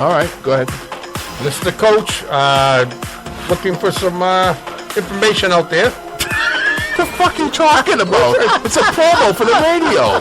All right, go ahead. This is the coach. Looking for some information out there. What the fuck are you talking about? It's a promo for the radio.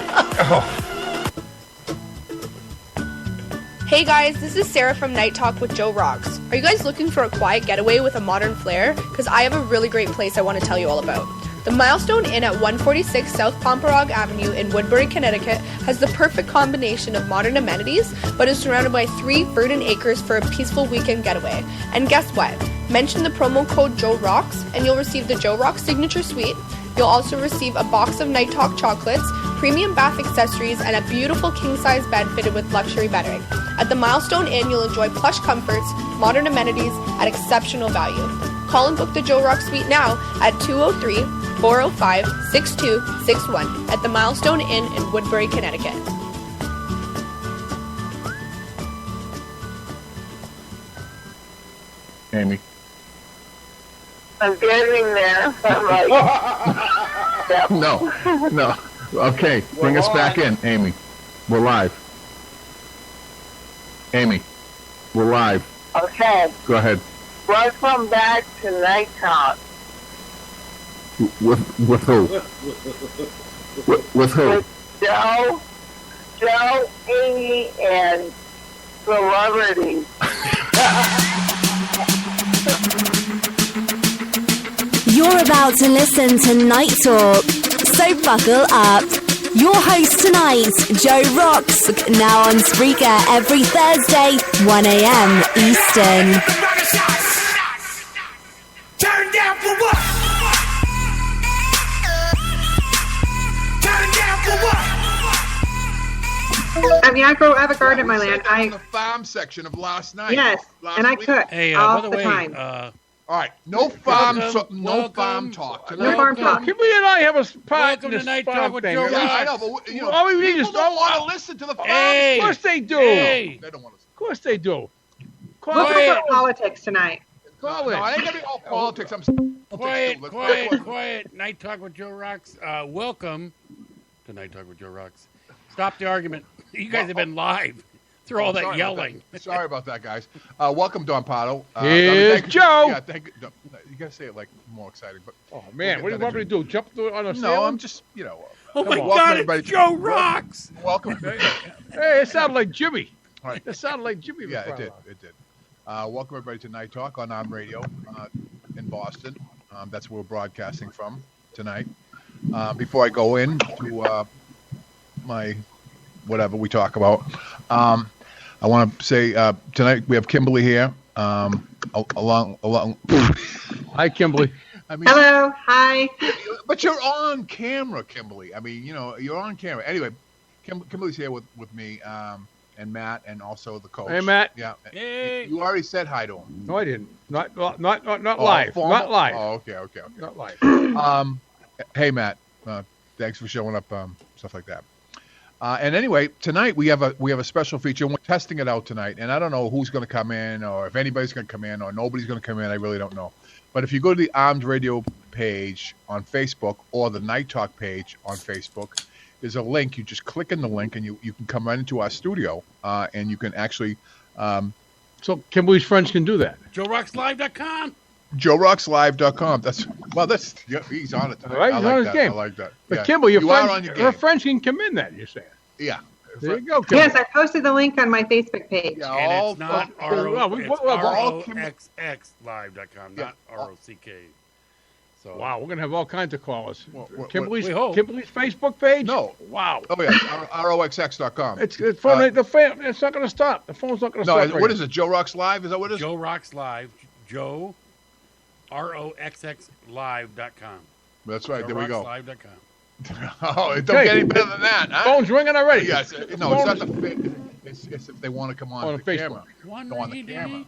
Hey guys, this is Sarah from Night Talk with JOE ROXX. Are you guys looking for a quiet getaway with a modern flair? Because I have a really great place I want to tell you all about. The Milestone Inn at 146 South Pomperog Avenue in Woodbury, Connecticut has the perfect combination of modern amenities, but is surrounded by 3 verdant acres for a peaceful weekend getaway. And guess what? Mention the promo code JOE ROXX and you'll receive the JOE ROXX Signature Suite. You'll also receive a box of Night Talk chocolates, premium bath accessories, and a beautiful king-size bed fitted with luxury bedding. At the Milestone Inn, you'll enjoy plush comforts, modern amenities, at exceptional value. Call and book the JOE ROXX Suite now at 203-405-6261 at the Milestone Inn in Woodbury, Connecticut. Amy. I'm getting there. I'm like, yep. No. Okay, bring us back in, Amy. We're live. Amy, we're live. Okay. Go ahead. Welcome back to Night Talk. With who? With who? With Joe, Amy, and celebrities. You're about to listen to Night Talk, so buckle up. Your host tonight, JOE ROXX, now on Spreaker every Thursday, 1 a.m. Eastern. Turn down for what? Turn down for what? I mean, I have a garden in my land. In the farm section of last night. Yes, and I cook Hey, all by the the way, time. All right, no farm, welcome, no farm talk tonight. No farm talk. Kimberly and I have a part Welcome in to this Night farm Talk with thing. JOE Yeah, I ROXX. know, but you know, All we need is people don't want to listen to the farm. Hey. Of course they do. Hey. They don't want to listen. Of course they do. We'll Call talk it. about politics tonight. Call No, it. it ain't gonna be all politics. I'm Quiet, Let's quiet, go. quiet. Night Talk with JOE ROXX. Welcome to Night Talk with JOE ROXX. Stop the argument. You guys have been live through all that Sorry about yelling. that. Sorry about that, guys. Welcome, Don Pato. Here's thank you. Joe. Yeah, thank you. No, you gotta say it like more exciting. But Oh, man. What do you want me to do? Jump on a no, sail? I'm just Oh my welcome God, everybody it's to- JOE ROXX. welcome. Hey, it sounded like Jimmy. All right. It sounded like Jimmy. Yeah, before it did. I It did. Welcome everybody to Night Talk on ARM Radio in Boston. That's where we're broadcasting from tonight. Before I go in to my whatever we talk about, I want to say tonight we have Kimberly here. Along. Hi, Kimberly. I mean, Hello, hi. but you're on camera, Kimberly. I mean, you're on camera. Anyway, Kimberly's here with me. And Matt, and also the coach. Hey, Matt. Yeah. Hey. You already said hi to him. No, I didn't. Not live. Formal? Not live. Oh, okay. Not live. Hey, Matt. Thanks for showing up. Stuff like that. And anyway, tonight we have a special feature. We're testing it out tonight, and I don't know who's going to come in, or if anybody's going to come in, or nobody's going to come in. I really don't know. But if you go to the Armed Radio page on Facebook or the Night Talk page on Facebook, there's a link. You just click in the link, and you can come right into our studio, and you can actually. So Kimberly's friends can do that. JOEROXXlive.com. JOEROXXlive.com. He's on it tonight. All right, I he's like on his that. game. I like that. But Yeah. Kimberly, you are on your her game. friends can come in then, you're saying. Yeah. There you go, Kimberly. Yes, I posted the link on my Facebook page. Yeah, And all it's not ROXXlive.com, not ROCK. So Wow, we're going to have all kinds of callers. What- Kimberly's we hope. Facebook page? No. Wow. Oh yeah, ROXX.com. It's not going to stop. The phone's not going to No, stop. what is it? Joe Rocks Live? Is that what it is? JOE ROXX Live. Joe ROXXlive.com. That's right. There we go. JOEROXXlive.com. Oh, it don't get any better than that. Huh? Phone's ringing already. Yes. No, it's not the. It's if they want to come on the Facebook. camera. Go on the camera.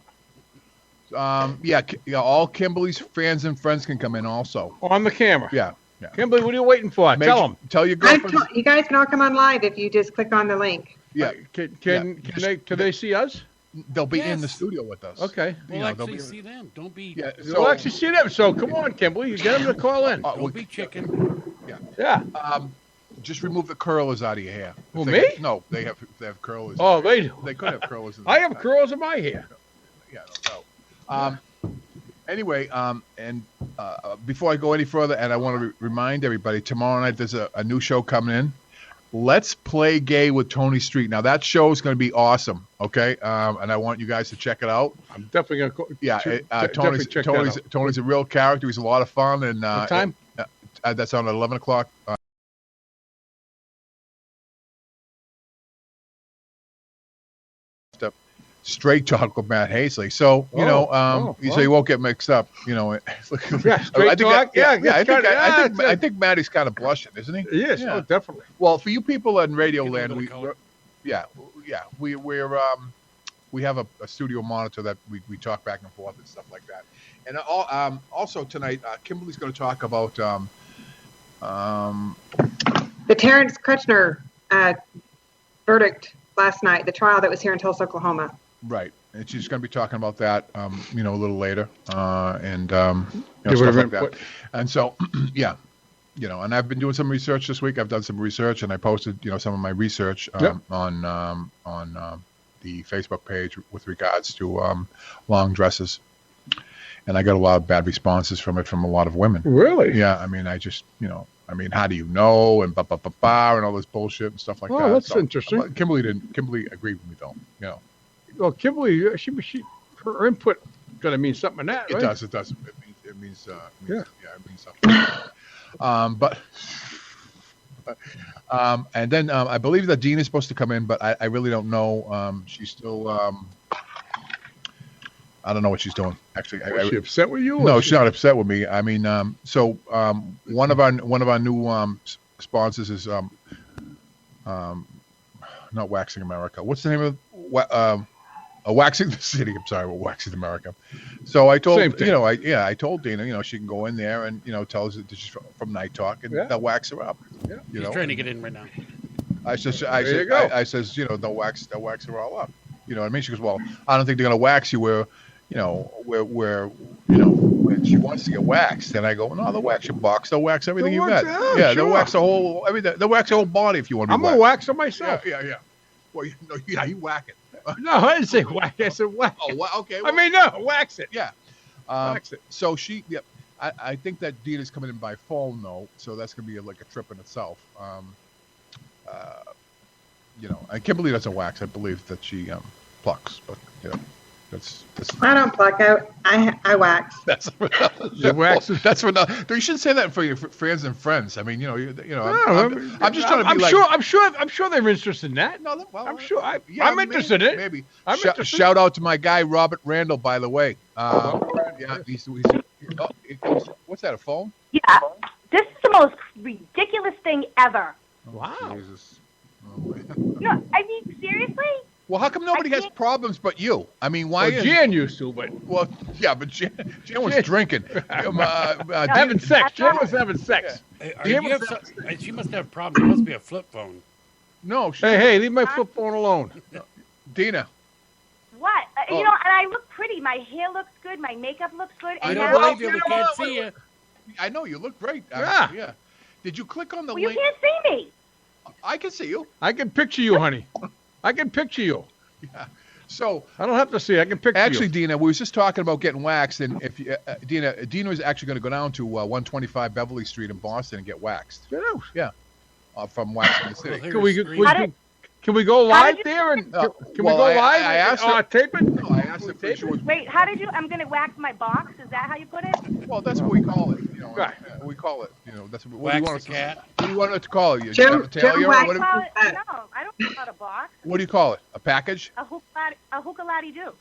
All Kimberly's fans and friends can come in also. On the camera. Yeah. Kimberly, what are you waiting for? Tell them. Tell your girlfriend. You guys can all come on live if you just click on the link. Yeah. Can they see us? They'll be in Yes. the studio with us. Okay. We'll actually see them. Don't be. Yeah. We'll actually see them. So come on, Kimberly. You get them to call in. Don't be chicken. Yeah. Just remove the curlers out of your hair. Who, If me? they- No, they have curlers. Oh, they do. They could have curlers. I have curls in my hair. Yeah, no. Anyway, and before I go any further, and I want to remind everybody, tomorrow night there's a new show coming in. Let's Play Gay with Tony Street. Now that show is going to be awesome. Okay, and I want you guys to check it out. I'm definitely going to. Yeah, definitely check that out. Tony's a real character. He's a lot of fun. And What time? That's on at 11 o'clock. Straight Talk with Matt Hasley. So so you won't get mixed up. Yeah, Straight Talk. I think Maddie's kind of blushing, isn't he? Yes, Yeah. oh, definitely. Well, for you people in Radio Give it a Land, little color. we have a studio monitor that we talk back and forth and stuff like that. And also tonight, Kimberly's going to talk about The Terrence Kretschner verdict last night, the trial that was here in Tulsa, Oklahoma. right, and she's going to be talking about that, a little later, and Give stuff her like that. input. And so, yeah. And I've been doing some research this week. I've done some research, and I posted, some of my research on the Facebook page with regards to long dresses, and I got a lot of bad responses from it from a lot of women. Really? Yeah, I mean, how do you know, and and all this bullshit and stuff like that. Oh, that's interesting. Kimberly agreed with me though. Well, Kimberly, her input going to mean something in that, It right? does. It means something. And then I believe that Dean is supposed to come in, but I really don't know. She's still. I don't know what she's doing. Actually, Is she upset with you? No, she's not upset with me. I mean, one of our new sponsors is not Waxing America. What's the name of Waxing the City? I'm sorry, Waxing America. So I told Same thing. I told Dina, she can go in there and tell us that she's from Night Talk, and they'll wax her up. Yeah. He's trying to get in right now. I says, There you go. I says, they'll wax her all up. You know what I mean? She goes, well, I don't think they're gonna wax you where when she wants to get waxed. And I go, no, they'll wax your box. They'll wax everything They'll you wax- got. yeah, Yeah, they'll sure. wax the whole everything. They'll wax the whole body if you want to. I'm going to wax her myself. Yeah. Well, you whack it. No, I didn't say whack. I said whack. Oh, okay. I mean, no, wax it. Yeah. Wax it. So I think that Dina's coming in by phone though, so that's gonna be like a trip in itself. And Kimberly doesn't wax. I believe that she plucks, but that's I don't pluck out. I wax. that's You wax it? that's for no. You shouldn't say that for your fans and friends. I mean, I'm just trying to be I'm like. I'm sure they're interested in that. No, well, I'm sure. I'm maybe, interested in it. Maybe. I'm interested. Shout out to my guy Robert Randall, by the way. He's what's that? A phone? Yeah, this is the most ridiculous thing ever. Wow. Jesus. Oh, No, I mean, seriously? well, how come nobody has problems but you? I mean, why? Well, Jan used to, but Well, yeah, but Jan was drinking. having sex. Jan was having sex. Hey, Jan you was have she must have problems. It must be a flip phone. No, Hey, leave my flip phone alone. Dina. What? Oh. And I look pretty. My hair looks good. My makeup looks good. I And don't now, believe you. We can't see you. I know you look great. Yeah. Did you click on the well, you link? can't see me. I can see you. I can picture you, honey. I can picture you. Yeah. So I don't have to see. I can picture actually, you. Dina, we was just talking about getting waxed, and if you, Dina is actually going to go down to 125 Beverly Street in Boston and get waxed. Yeah. From Waxing the City. Well, Can we, Here's can, screen. How did- can we go live you- there? And No. can we Well, go I live? I asked her- tape it? No, I asked her if she was. Wait, how did you? I'm going to wax my box. Is that how you put it? Well, that's what we call it. Right. We call it. That's what Wax do you want the cat. What do you want it to call it? Jim Talia, wax- what, I call it, no, I don't call it a box. what do you call it? A package? A hookalaty do.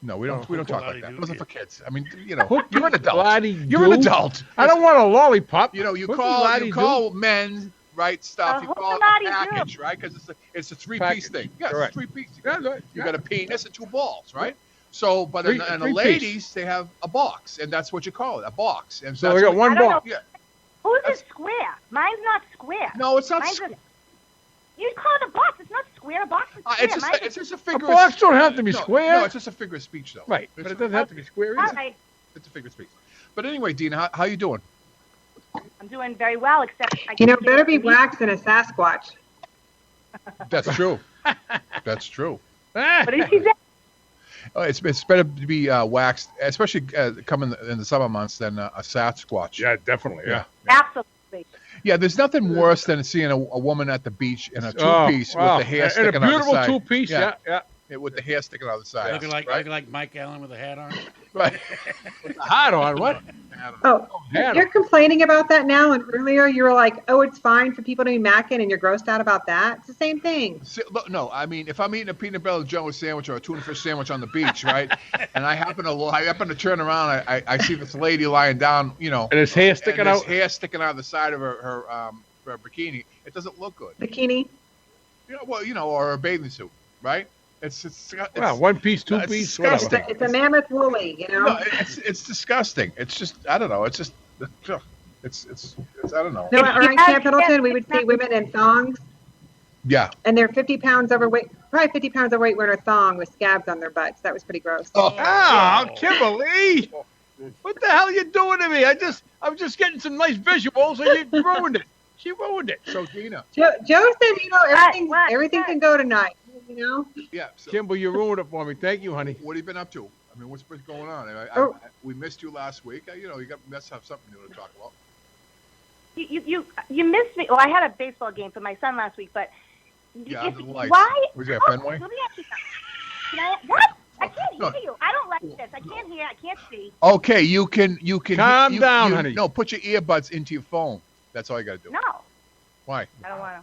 No, we don't. We don't talk like that. Hook-a-lotty-doo, Those are yeah. for kids. I mean, you're an adult. Bloody You're an do. adult. I don't want a lollipop. You Hook-a-lotty-doo. call men stuff. You call it a hook-a-lotty-doo. package, right? Because it's a three-piece Package. thing. Yeah, Correct. it's a three-piece. Yeah, right. You got a penis and two balls, right? So, but Three- and the three-piece. ladies, they have a box, and that's what you call it, a box. And So that's we got what- one I don't box. know. Yeah. Who's That's- is square? Mine's not square. No, it's not. Mine's you'd call it a box. It's not square. A box is square. It's Mine's just a A figure. box don't have to be no, square. No, it's just a figure of speech, though. Right, but it doesn't have to be square all either. right. It's a figure of speech. But anyway, Dina, how you doing? I'm doing very well, except I You know, can't better be hear waxed than a Sasquatch. That's true. That's true. What did she say? It's better to be waxed, especially coming in the summer months, than a Sasquatch. Yeah, definitely. Yeah. Absolutely. Yeah, there's nothing worse than seeing a woman at the beach in a two-piece with the hair sticking out the side. And a beautiful two-piece, yeah. With the hair sticking out the side. Looking like Mike Allen with a hat on. Right. With the hat on, what? Oh, hat you're complaining about that now, and earlier you were like, oh, it's fine for people to be macking, and you're grossed out about that. It's the same thing. Look, no, I mean, if I'm eating a peanut butter and jelly sandwich or a tuna fish sandwich on the beach, right, and I happen to turn around, I see this lady lying down, you know, and his hair sticking out. Hair sticking out of the side of her bikini. It doesn't look good. Bikini? Or a bathing suit, right? It's one piece, two piece, whatever. It's a mammoth woolly, you know. No, it's disgusting. It's just I don't know. It's just it's I don't know. No, around Camp Pendleton, we would see women in thongs. Yeah. And they're 50 pounds overweight, probably 50 pounds overweight wearing a thong with scabs on their butts. That was pretty gross. Oh, Kimberly! What the hell are you doing to me? I'm just getting some nice visuals, and you ruined it. She ruined it. So Dina. Joe said, everything can go tonight. You know? Yeah. So, Kimber, you ruined it for me. Thank you, honey. What have you been up to? I mean, what's been going on? We missed you last week. Must have something new to talk about. You missed me. Well, I had a baseball game for my son last week, but why? Was it at Fenway? Let me ask you something. What? I can't hear you. I don't like this. I can't hear. I can't see. Okay, you can. Calm down, honey. No, put your earbuds into your phone. That's all you got to do. No. Why? I don't want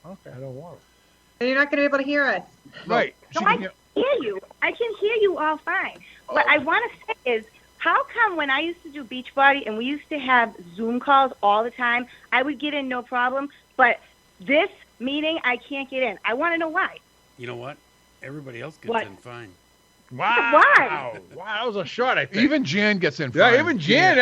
to. Okay, I don't want to. And you're not going to be able to hear us. Right. No, I can hear you. I can hear you all fine. What I want to say is, how come when I used to do Beachbody and we used to have Zoom calls all the time, I would get in no problem, but this meeting I can't get in. I want to know why. You know what? Everybody else gets in fine. Wow. Why? Wow, that was a shot, I think. Even Jan gets in fine. Yeah, even Jan.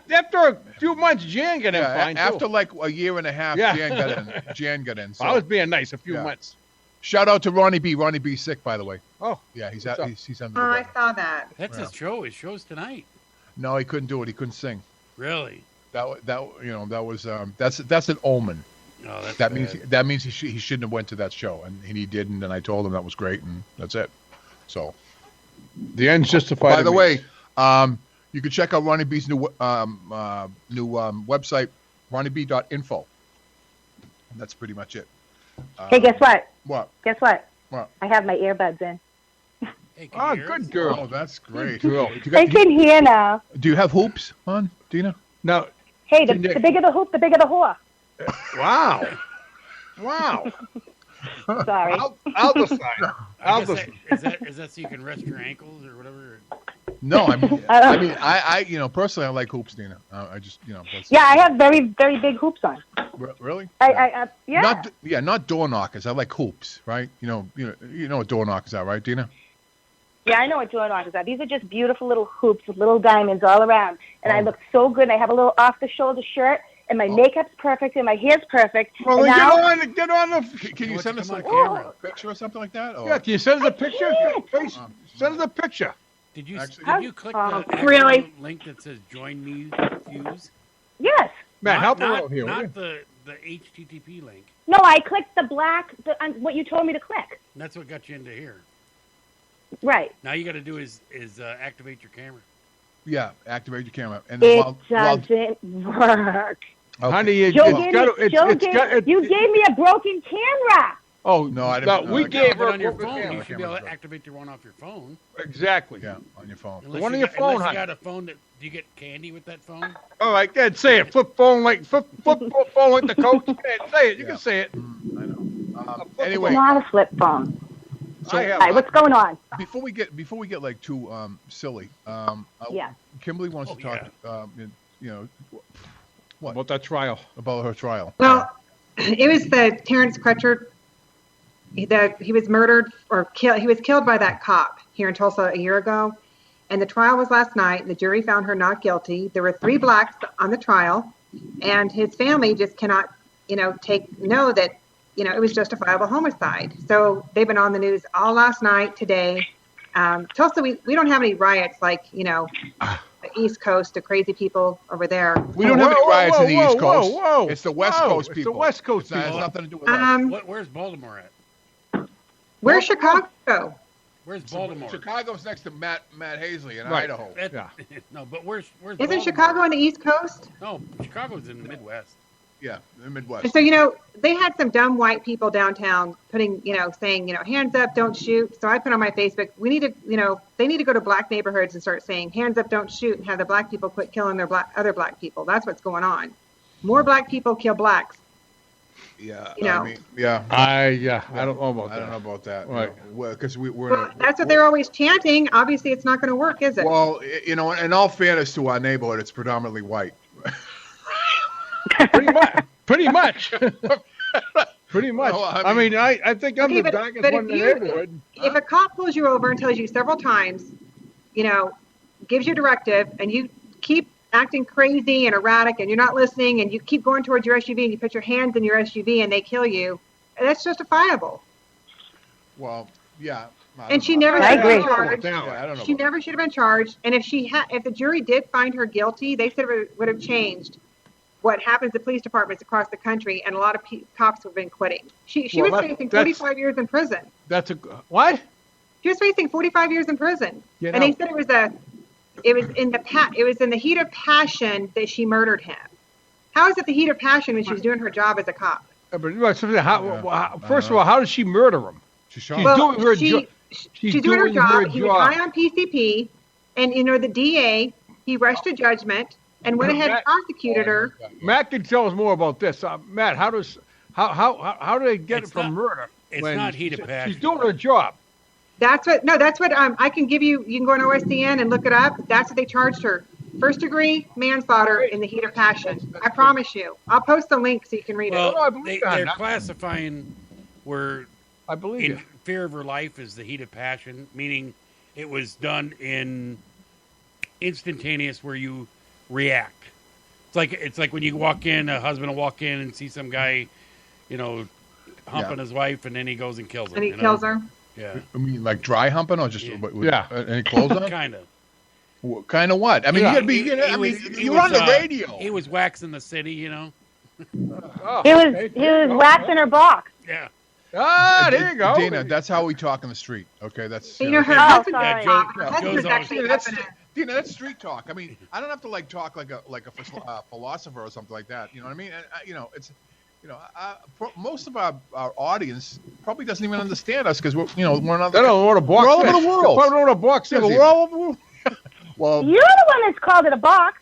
After a few months, Jan got in fine, after too. like a year and a half, Jan got in. So. I was being nice a few months. Shout out to Ronnie B. Ronnie B's sick, by the way. Oh. Yeah, he's under the I weather. saw that. That's his show. His show's tonight. No, he couldn't do it. He couldn't sing. Really? That's an omen. Oh, that means he shouldn't have went to that show, and he didn't. And I told him that was great, and that's it. So the end's justified. By the way, you can check out Ronnie B's new website, ronnieb.info. And that's pretty much it. Hey, guess what? What? Guess what? What? I have my earbuds in. Hey, good girl. Oh, that's great. I can hear now. Do you have hoops on, Dina? No. Hey, the bigger the hoop, the bigger the whore. Wow. Wow. Sorry. I'll decide. Is that so you can rest your ankles or whatever? No, I personally I like hoops, Dina. I just Yeah, I have very, very big hoops on. Really? Yeah. Not door knockers. I like hoops, right? You know what door knockers are, right, Dina? Yeah, I know what door knockers are. These are just beautiful little hoops with little diamonds all around, and I look so good. I have a little off-the-shoulder shirt, and my makeup's perfect, and my hair's perfect. Well, and now, get on the. Can you send us a picture or something like that? Or? Yeah, can you send us a picture? Send us a picture. Did you click the link that says "Join Me Fuse"? Yes. Matt, help me out here. Not the HTTP link. No, I clicked the black, what you told me to click. And that's what got you into here. Right. Now you got to do is activate your camera. Yeah, activate your camera. And it doesn't work. Okay. Honey, you gave me a broken camera. Oh, no, I didn't. We gave her on your phone. You should be able to activate your one off your phone. Exactly. Yeah, on your phone. Unless one on your phone, honey. You got a phone do you get candy with that phone? All right, go ahead, say it. Flip phone like the coach. Go ahead, say it. You can say it. I know. Anyway, it's not a flip phone. So, what's going on? Before we get like too silly, Kimberly wants to talk. What about that trial? About her trial. Well, it was the Terrence Crutcher. He was murdered or killed. He was killed by that cop here in Tulsa a year ago, and the trial was last night. The jury found her not guilty. There were 3 blacks on the trial, and his family just cannot, know that. It was justifiable homicide. So they've been on the news all last night, today. Tulsa, we don't have any riots like East Coast, the crazy people over there. We don't have any riots in the East Coast. Whoa. It's the West Coast people. It's the West Coast It has people. nothing to do with us. Where's Baltimore at? Where's Chicago? Where's Baltimore? Chicago's next to Matt Hasley in Right. Idaho. Yeah. No, but where's Isn't Baltimore? Chicago on the East Coast? No, Chicago's in the Midwest. Yeah, the Midwest. And so, they had some dumb white people downtown putting, saying, hands up, don't shoot. So I put on my Facebook, we need to, they need to go to black neighborhoods and start saying, hands up, don't shoot, and have the black people quit killing their other black people. That's what's going on. More black people kill blacks. Yeah, I mean, yeah. I don't know about that. I don't know about that. Right. Because Well, that's what they're always chanting. Obviously, it's not going to work, is it? Well, in all fairness to our neighborhood, it's predominantly white. Pretty much. Pretty much. Well, I think I'm Okay, the but darkest if one in the you- neighborhood. If a cop pulls you over and tells you several times, gives you a directive, and you keep acting crazy and erratic, and you're not listening, and you keep going towards your SUV, and you put your hands in your SUV, and they kill you, that's justifiable. Well, yeah. And she never I should have been agree. charged. Yeah, I don't know. She never should have been charged. And if if the jury did find her guilty, they said it would have changed what happens to police departments across the country, and a lot of cops would have been quitting. She Well, was facing 45 years in prison. That's a what? She was facing 45 years in prison, You and they know- said it was in the heat of passion that she murdered him. How is it the heat of passion when she was doing her job as a cop? But first of all, how did she murder him? She's shot. She's Well, doing her job. She's doing her job. He was high on PCP, and the DA, he rushed to judgment and went ahead and prosecuted her. Matt can tell us more about this. Matt, how do they get It's it from not- murder? it's when not heat of passion. She's doing her job. That's what I can give you. You can go on OSCN and look it up. That's what they charged her. First degree manslaughter in the heat of passion. I promise you. I'll post the link so you can read Well, I believe that. they're classifying where I believe in you. fear of her life is the heat of passion, meaning it was done in instantaneous where you react. It's like when you walk in, a husband will walk in and see some guy, humping his wife, and then he goes and kills her. And he kills her. Yeah, I mean, like dry humping or just Yeah. any clothes on? kind of. Kind of what? I mean, Yeah. you're on the radio. He was waxing the city, Oh, He was okay. waxing her box. Yeah. Ah, there you go. Dina, that's how we talk in the street. Okay, that's. Her Oh, husband, sorry. her Joe- husband Joe's is actually that's up in it. Dina, that's street talk. I mean, I don't have to talk like a philosopher or something like that. You know what I mean? It's most of our audience probably doesn't even understand us because we're not. They don't know what a box We're all is. over the world. They don't know what a box Yeah, is. but either. we're all over the world. Well, You're the one that's called it a box.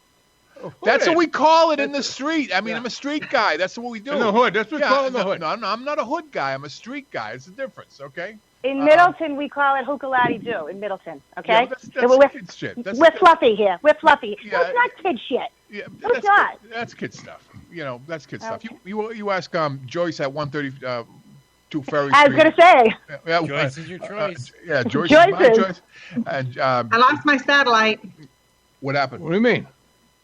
that's what we call it in the street. I mean, I'm a street guy. That's what we do. In the hood. That's what we call it in the hood. No, I'm not a hood guy. I'm a street guy. It's a difference, okay? In Middleton, we call it hookalaty Jew. In Middleton, okay? Yeah, that's kid shit. We're fluffy here. We're fluffy. Yeah. No, it's not kid shit. Yeah, No, it's not. that's kid stuff. That's kid stuff. Okay. You ask Joyce at 132 Ferry I was Street. going to say. Yeah, Joyce is your choice. Yeah, Joyce Joyce is my is. choice. And I lost my satellite. what happened? What do you mean?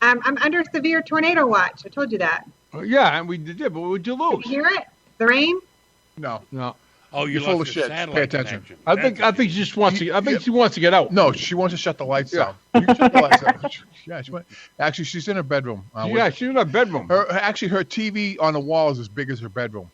I'm under severe tornado watch. I told you that. Yeah, and we did, but what would you Did lose? you hear it? The rain? No. Oh, You're lost full of your shit. satellite Pay attention. connection. I think she just wants to. I think she wants to get out. No, she wants to shut the lights Yeah. down. You can shut the lights down. Yeah, actually, she's in her bedroom. Yeah, she's in her bedroom. Her TV on the wall is as big as her bedroom.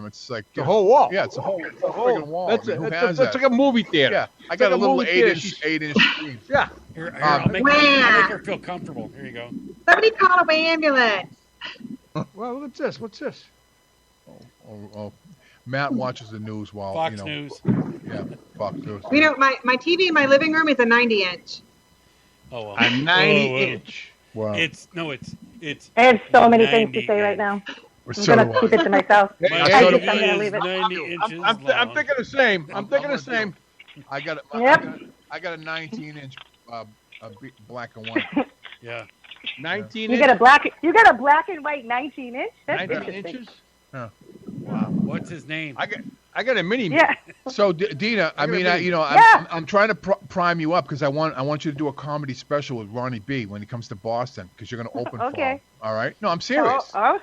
It's like The whole wall. Yeah, it's a whole friggin' wall. That's, I mean, who that's, has that's that? like a movie theater. Yeah, I It's got like a little movie 8-inch theater. screen. Yeah. Here, I'll make her feel comfortable. Here you go. Somebody call an ambulance. Well, what's this? What's this? Oh, Matt watches the news while Fox News. Yeah, Fox News. My TV in my living room is a 90-inch. Oh, well. A 90 Whoa. inch. Wow. It's I have so many things to 90 say right now. I'm So going to keep it to myself. My I TV thought I'm gonna is leave it. 90 inches I'm long. thinking the same. I'm thinking the same. I got it. Yep. I got a 19-inch black and white. Yeah. 19 You got a black and white 19-inch? That's 19 interesting. inches. Wow. What's his name? I got a mini. Yeah. So Dina, I mean, Yeah. I'm trying to prime you up because I want you to do a comedy special with Ronnie B when he comes to Boston because you're going to open for Okay. him. All right? No, I'm serious. Oh,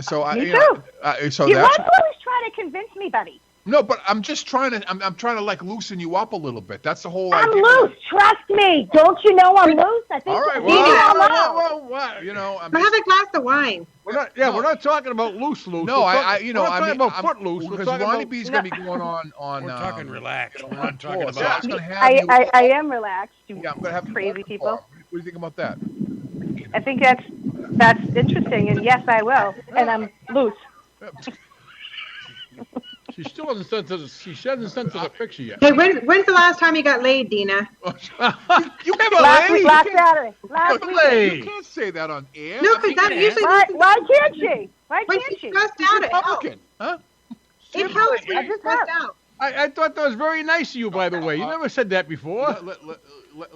So I, Me you know, so you that's always try to convince me, buddy. No, but I'm just trying to. I'm trying to like loosen you up a little bit. That's the whole I'm idea. loose. Trust me. Don't you know I'm loose? I think. All right. Well, You know, I'm But have a glass of wine. we're not. Yeah, we're not talking about loose. no, We're talking- you know, we're not I talking mean, about footloose. We're because talking Ronnie about. B's gonna be going on. We're talking relaxed. We're not talking tour. So about. I'm gonna have you. I am relaxed. You Yeah, I'm gonna have you crazy work people. for him. What do you think about that? I think that's interesting, and yes, I will. And I'm loose. She still hasn't sent to the. She hasn't sent to the picture yet. Hey, when's the last time you got laid, Dina? You never Last laid. last Saturday. Last week. You can't say that on air. No, because that usually Why can't she? Why when can't she's she? stressed out, it helps. Republican, huh? It helps when I you're just stressed have. out. I thought that was very nice of you, by the way. You never said that before.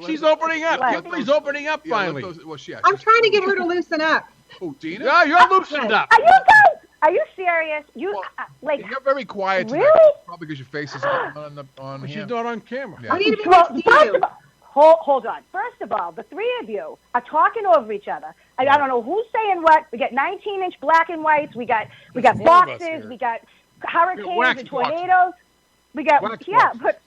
She's opening up. What? Kimberly's opening up finally. I'm trying to get her to loosen up. Oh, Dina? Yeah, you're loosened up. Are you guys? Are you serious? You Well, like? You're very quiet tonight. Really? Probably because your face is on She's here. not on camera. Yeah. We need to be Well, next to first you. of all, hold on. First of all, the three of you are talking over each other. I don't know who's saying what. We got 19-inch black and whites. We got There's four of us boxes. here. We got hurricanes wax and boxes. tornadoes. We got Wax yeah, boxes. but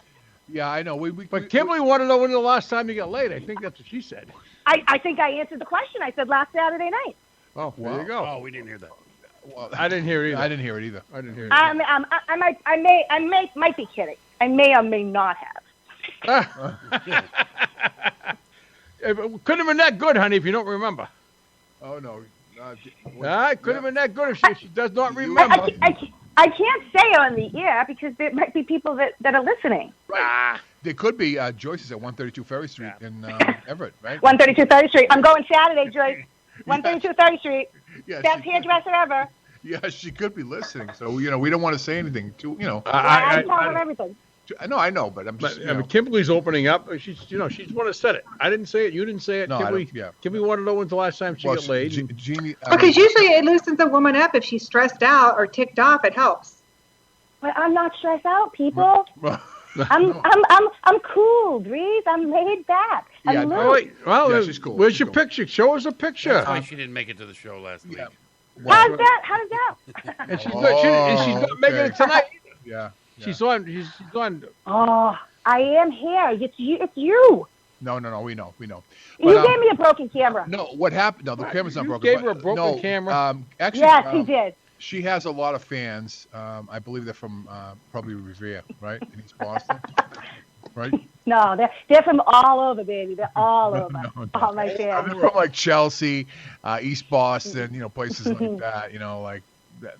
Yeah, I know. But Kimberly wanted to know when the last time you got laid. I think that's what she said. I think I answered the question. I said last Saturday night. Oh, Wow. there you go. Oh, we didn't hear that. Well, I didn't hear it either. I didn't hear it either. I didn't hear it. I might be kidding. I may or may not have. It couldn't have been that good, honey, if you don't remember. Oh no. It could have been that good if she does not You- remember. I can't say on the air because there might be people that are listening. Right. There could be Joyce's at 132 Ferry Street in Everett, right? 132 30th Street. I'm going Saturday, Joyce. 132 30th Street. Yeah, Best she, hairdresser ever. yeah, she could be listening. So you know, we don't want to say anything too. You know, I tell her everything. I know, but I'm just. But I mean, Kimberly's opening up. She's the one that said it. I didn't say it. You didn't say it. No, I Kimberly. don't- yeah. Kimberly wanted to know when's the last time she got laid. Jeannie. Because usually it loosens a woman up if she's stressed out or ticked off. It helps. But I'm not stressed out, people. I'm cool, Breeze. I'm laid back. Yeah, I'm no, loose. wait. Well, Yeah, she's cool. where's She's your cool. picture? Show us a picture. That's why she didn't make it to the show last week. Yeah. How does that? And she's not making it tonight. Yeah. She's on. She's on. Oh, I am here. It's you. It's you. No. We know. You But, gave me a broken camera. No, what happened? No, the camera's not You broken. gave but- her a broken no, camera? Actually, Yes, he did. She has a lot of fans. I believe they're from probably Revere, right? In East Boston, right? No, they're from all over, baby. They're all over. no. All my They're fans. from like Chelsea, East Boston, you know, places like that. You know, like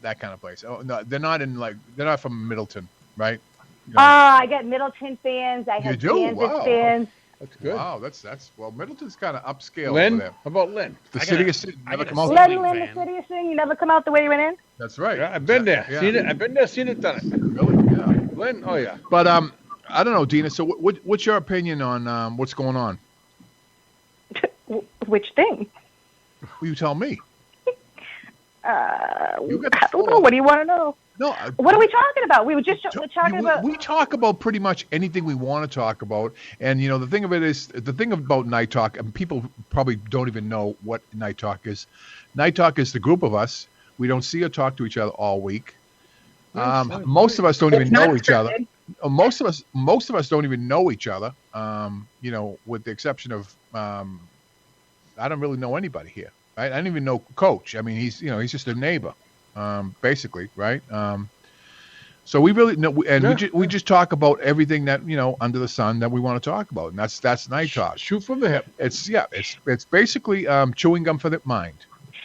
that kind of place. Oh no, they're not from Middleton, right? You know, I got Middleton fans. I have do? Kansas Wow. fans. That's good. wow, that's well, Middleton's kind of upscale Lynn? over there. How about Lynn? The I city gotta- of Sin I never gotta come out. say- Lynn, the fan. city of sin. You never come out the way you went in. That's right. Yeah, I've been there. Yeah. Seen it. I've been there, seen it, done it. Really? Yeah. Lynn? Oh, yeah. But I don't know, Dina. So what's your opinion on what's going on? Which thing? Well, you tell me. You I got the don't know. floor. What do you want to know? No. What are we talking about? We were just talking about. We talk about pretty much anything we want to talk about, and you know the thing about Night Talk, and people probably don't even know what Night Talk is. Night Talk is the group of us. We don't see or talk to each other all week. Most of us don't even know each other. Most of us don't even know each other. You know, with the exception of I don't really know anybody here. Right? I don't even know Coach. I mean, he's just a neighbor, basically, right? So we really know, and we just talk about everything that under the sun that we want to talk about, and that's Night Talk. Shoot from the hip. It's basically chewing gum for the mind.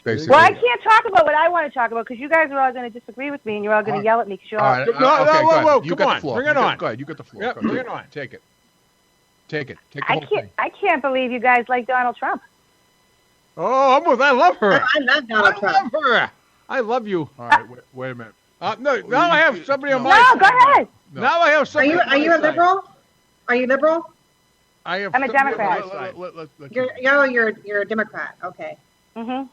Basically. Well, I can't talk about what I want to talk about because you guys are all going to disagree with me and you're all going to yell at me because you're all. All right. No, okay, go ahead. whoa, You come got on. the floor. Bring it on. Go ahead. You got the floor. Yep, Go bring ahead. it on. Take it. Take the whole thing. I can't believe you guys like Donald Trump. Oh, I love her. I love Donald Trump. love her. I love you. All right. Wait a minute. No, now I have somebody on my No, side. go ahead. No. Now I have Are somebody you on my a side. liberal? Are you liberal? I have I'm a somebody on my Democrat. side. You're a Democrat. Okay. Mhm.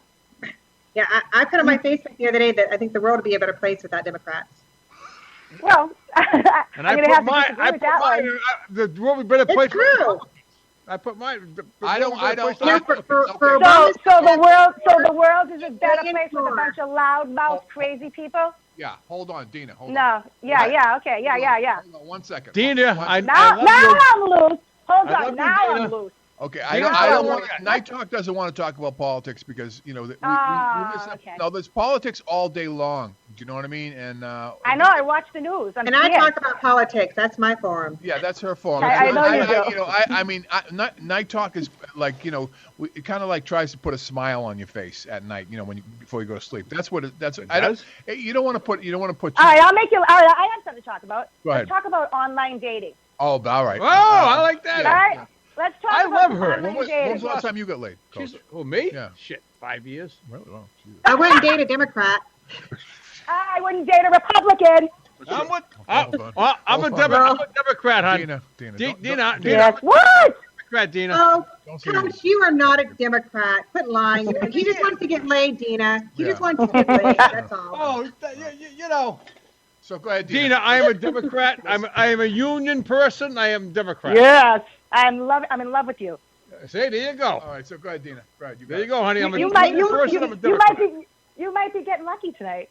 Yeah, I put on my Facebook the other day that I think the world would be a better place without Democrats. Well, And I'm I going to have put to mine. disagree I with put that mine. one. The world would be a better place. It's true. I put mine. I don't- You know, for So Obama's the world is a better Million place with a more. bunch of loudmouth, crazy people. Yeah, hold on, Dina. Hold on. No. Yeah. Okay. Yeah. Hold on 1 second. Dina, Now I'm loose. Hold I love on. you, Now Dina. I'm loose. Okay, You know I don't what? want. Night Talk doesn't want to talk about politics because we Okay. no, there's politics all day long. Do you know what I mean? And I know. I watch the news. And I talk about politics. That's my forum. yeah, that's her fault. I know you do. I mean, Night Talk is like, it kind of like tries to put a smile on your face at night. Before you go to sleep. That's what. You don't want to put. All right, I'll make you. All right, I have something to talk about. Go ahead. Let's talk about online dating. Oh, all right. Oh, I like that. All right. Let's talk I about love her. online When was dating. the last time you got laid, Coach? Who, me? Yeah. Shit, 5 years. Really? Oh, geez. I wouldn't date a Democrat. I wouldn't date a Republican. I'm Hold a on. Democrat, hon. Dina. Dina. Yes. What? Democrat, Dina. Oh, Don't say Coach, you are not a Democrat. Quit lying. He just wants to get laid, Dina. He just wants to get laid. That's all. Oh, you know. So go ahead, Dina. Dina, I am a Democrat. I am a union person. I am Democrat. Yes. I'm in love with you. See, there you go. All right, so go ahead, Dina. Go ahead. There you go, honey. I'm a You union person. I'm a Democrat. might be getting lucky tonight.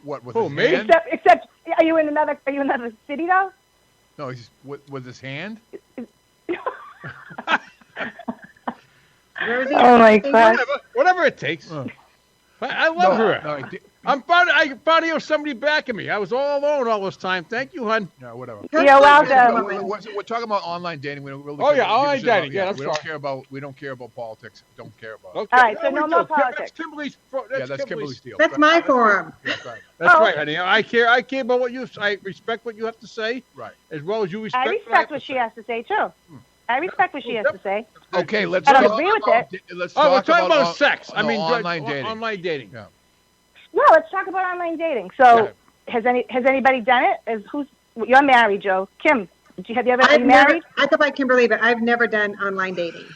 What with Who, his me? hand? Except, are you in another city though? No, he's with his hand. Oh my God. Whatever it takes. I love her. No, I'm proud of you. Somebody backing me. I was all alone all this time. Thank you, hon. no, whatever. You're welcome. We're talking about online dating. We don't really. Oh, yeah, give a online shit about- dating. Yeah, I'm we don't sorry. care about. We don't care about politics. Don't care about. Okay. All right, so we no more do. That's politics. Kimberly's. That's Kimberly's deal. That's my forum. Yeah, go ahead. That's Oh. right, honey. I care about what you. I respect what you have to say, Right. as well as you respect. I respect what she has to say too. I respect what she has to say. Okay, let's. I don't talk agree with about, it. Let's Oh, we're talk talking about on- sex. no, online dating. Online dating. Yeah. No, let's talk about online dating. So, has anybody done it? You're married, Joe? Kim, have you ever been married? I go by Kimberly, but I've never done online dating.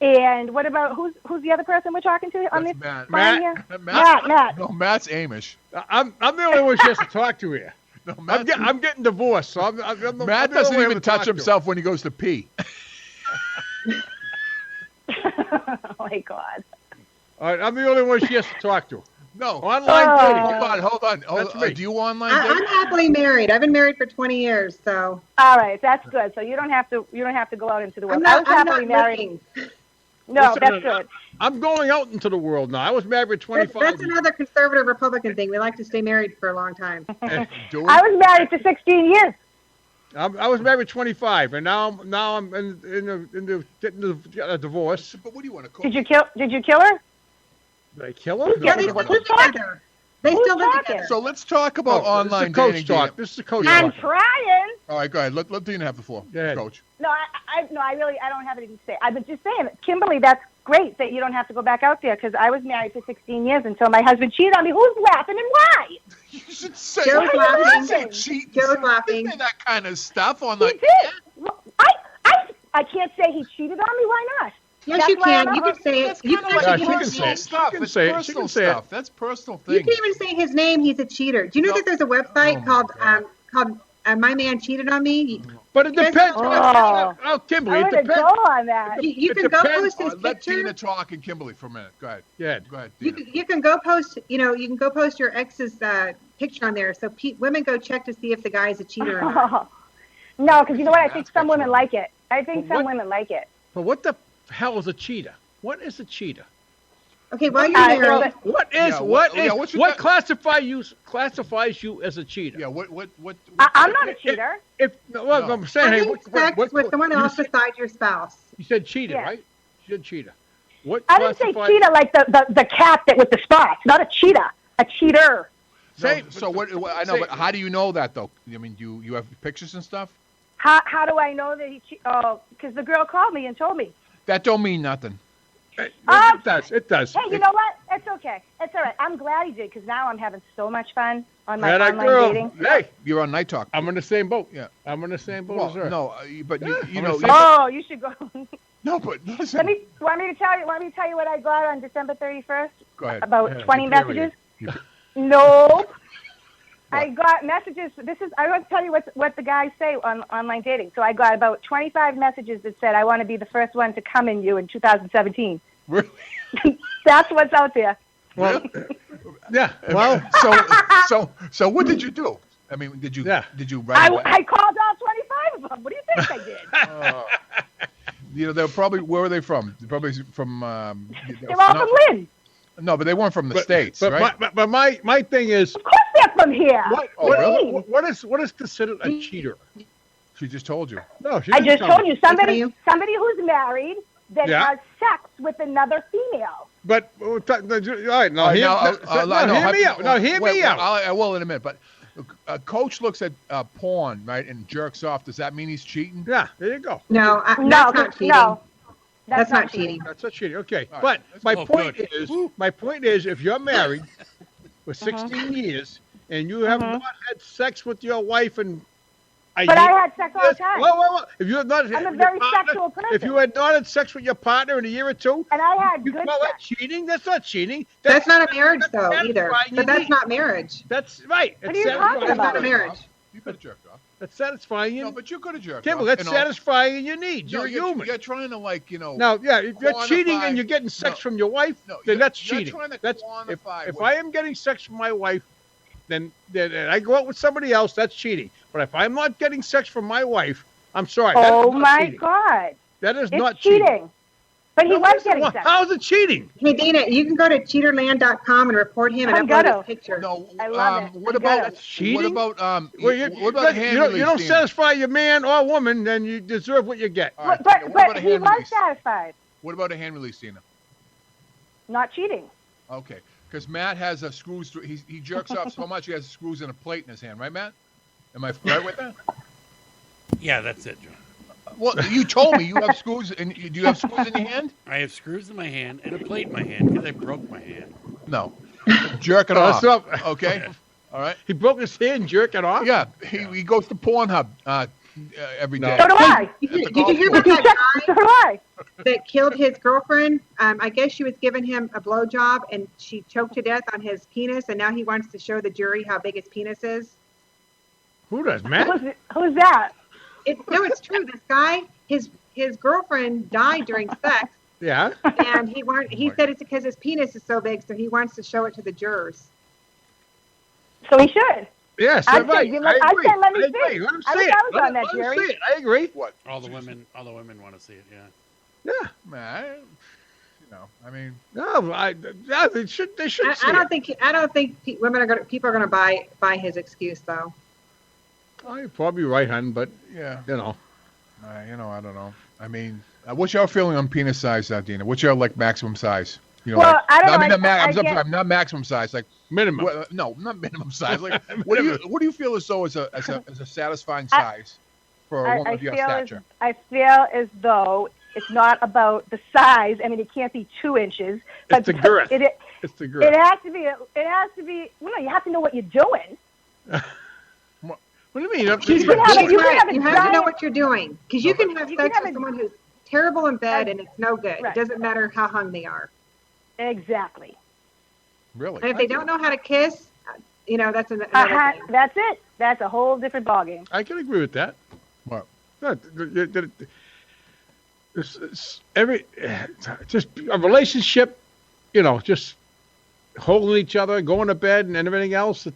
And what about who's the other person we're talking to on this Matt. line here? Matt. Matt. No, Matt's Amish. I'm the only one she has to talk to here. No, Matt. I'm getting divorced, so I'm Matt the doesn't only one even to talk touch to. himself when he goes to pee. Oh my God. All right, I'm the only one she has to talk to. No. Online dating. Hold on. That's me. Do you online I'm date? happily married. I've been married for 20 years, so All right, that's good. So you don't have to go out into the world. I'm I was happily not married. looking. No, Listen, that's good. I'm going out into the world now. I was married for 25 That's years. another conservative Republican thing. We like to stay married for a long time. Do I was married for 16 years. I was married 25, and now I'm getting a divorce. But what do you want to call? Did you kill her? Did I kill her? Yeah, they still live together. They Who's still live talking? together. So let's talk about online this is dating. coach talk. Dina. This is coach I'm talk. trying. All right, go ahead. Let Dina have the floor. Go ahead. Coach. No, I don't have anything to say. I was just saying, Kimberly, that's great that you don't have to go back out there because I was married for 16 years until my husband cheated on me. Who's laughing and why? You should say. Joe's you should laughing. say cheating. Joe's You laughing. say that kind of stuff on He the. did. I can't say he cheated on me. Why not? Yes, That's you why can. I'm You not- can say it. That's You kind can of like actually she can give say personal it. stuff. She can It's say it. She personal can say it. stuff. That's personal You things. can even say his name. He's a cheater. Do you know that there's a website Oh, my called My Man Cheated on Me? But it Yes, depends. Oh. Oh, Kimberly, I'm it going to go depends. on that. You It can go depends. post his Let Dina picture. talk and Kimberly for a minute. Go ahead. Yeah. Go ahead. You Dina. can go post. You can go post your ex's picture on there, so women go check to see if the guy's a cheater or not. No, because you know what? I think That's some women picture. like it. I think Well, some what- women like it. But what the hell is a cheater? What is a cheater? Okay, while you're All right, well, married, What is Yeah, what yeah, is what's your what de- classifies you as a cheater? Yeah. What? I'm not a cheater. If well, No. I'm saying, hey, having sex with someone else you said, besides your spouse. you said cheater, Yeah. right? You said cheater. What? I didn't say classifies- cheetah like the cat that with the spots. Not a cheetah. A cheater. Say, No, so what? I know, but how do you know that though? I mean, you have pictures and stuff. How do I know that he cheated? Oh, because the girl called me and told me. That don't mean nothing. It Oh. does. It does. Hey, you know what? It's okay. It's all right. I'm glad he did because now I'm having so much fun on my That online girl. dating. Hey, You're on Night Talk. I'm in the same boat. Yeah. I'm in the same boat Well, as her. no, but you I'm know. gonna Oh, you should go. No, but listen. Want me to tell you what I got on December 31st? Go ahead. About Yeah, 20 you can messages? You- Nope. I got messages. I want to tell you what the guys say on online dating. So I got about 25 messages that said, I want to be the first one to come in you in 2017. Really? That's what's out there. Well, Yeah. Well, So what did you do? I mean, did you write? I called all 25 of them. What do you think I did? They're probably, where were they from? They're probably from. They're all from Lynn. No, but they weren't from the States, right? But my thing is, Of course they're from here. what is considered a cheater? She just told you. No, she I didn't just tell told me. you somebody who's married that Yeah. has sex with another female. But all right, now hear me out. Now hear me out. I will in a minute, but a coach looks at porn, right, and jerks off. Does that mean he's cheating? Yeah, there you go. No, that's not cheating. No, That's not cheating. That's not cheating. Okay, All but right, my that's point is, if you're married for 16 years and you have not had sex with your wife and But I had sex all the time. Well. If you have not, I'm a very sexual person. If you had not had sex with your partner in a year or two, And I had you good call that sex. cheating? That's not cheating. That's not a marriage, though, either. satisfying But your that's needs. not marriage. That's right. What It's are you talking satisfying- That's not a about? marriage. You could have jerked off. That's satisfying you. No, but you could have jerked Kimberly, off. that's satisfying your needs. No, You're human. You're trying to Now, yeah, if you're cheating quantify- and you're getting sex No. from your wife, No, then that's you're cheating. trying to That's quantify if what- I am getting sex from my wife, then I go out with somebody else. That's cheating. But if I'm not getting sex from my wife, I'm sorry. that is Oh not my cheating. God. That is It's not cheating. But he No, was listen, getting what- sex. How is it cheating? Hey, Dina, you can go to cheaterland.com and report him and I'm upload gonna. his picture. No, I love it. what I about got it. Cheating? What about Well, what about a hand you release? don't Dina? satisfy your man or woman, then you deserve what you get. All right, But, Dina, what about but a he hand was release? satisfied. What about a hand release, Dina? Not cheating. Okay, because Matt has a screws. He jerks off so much he has screws in a plate in his hand, right, Matt? Am I right with that? Yeah, that's it, John. Well, you told me you have screws. Do you have screws in your hand? I have screws in my hand and a plate in my hand because I broke my hand. No. Jerk it Oh, off. so- Okay. All right. He broke his hand, jerk it off. Yeah. He goes to Pornhub every day. So do I. Did you hear about that So guy do I. that killed his girlfriend? I guess she was giving him a blowjob and she choked to death on his penis, and now he wants to show the jury how big his penis is. Who does, Matt? Who's that? No, it's true. This guy, his girlfriend died during sex, Yeah. and he said it's because his penis is so big, so he wants to show it to the jurors. So he should. Yes, I right. said, I agree. said, let me I agree. see. Let him I see wish it. I was Let on him- that let him jury. see it. I agree. What? All the women want to see it. Yeah. Yeah. Man, I mean. No, they should. They should. I don't think people are gonna buy his excuse though. Oh, you're probably right, hon. But Yeah. you know, I don't know. I mean, what's your feeling on penis size, Dina? What's your maximum size? Well, I don't know. I'm I sorry, not maximum size, like minimum. no, not minimum size. Like, what do you feel as though as a satisfying size for a woman of your stature? I feel as though it's not about the size. I mean, it can't be 2 inches. But It's the girth. It's the girth. It has to be. Well, no, you have to know what you're doing. What do you mean? You have to know what you're doing, because you can have You sex can have with a- someone who's terrible in bed and it's no good. Right. It doesn't matter how hung they are. Exactly. Really? And if they don't know how to kiss, that's another thing. That's it. That's a whole different ballgame. I can agree with that. What? Just a relationship, just holding each other, going to bed, and everything else.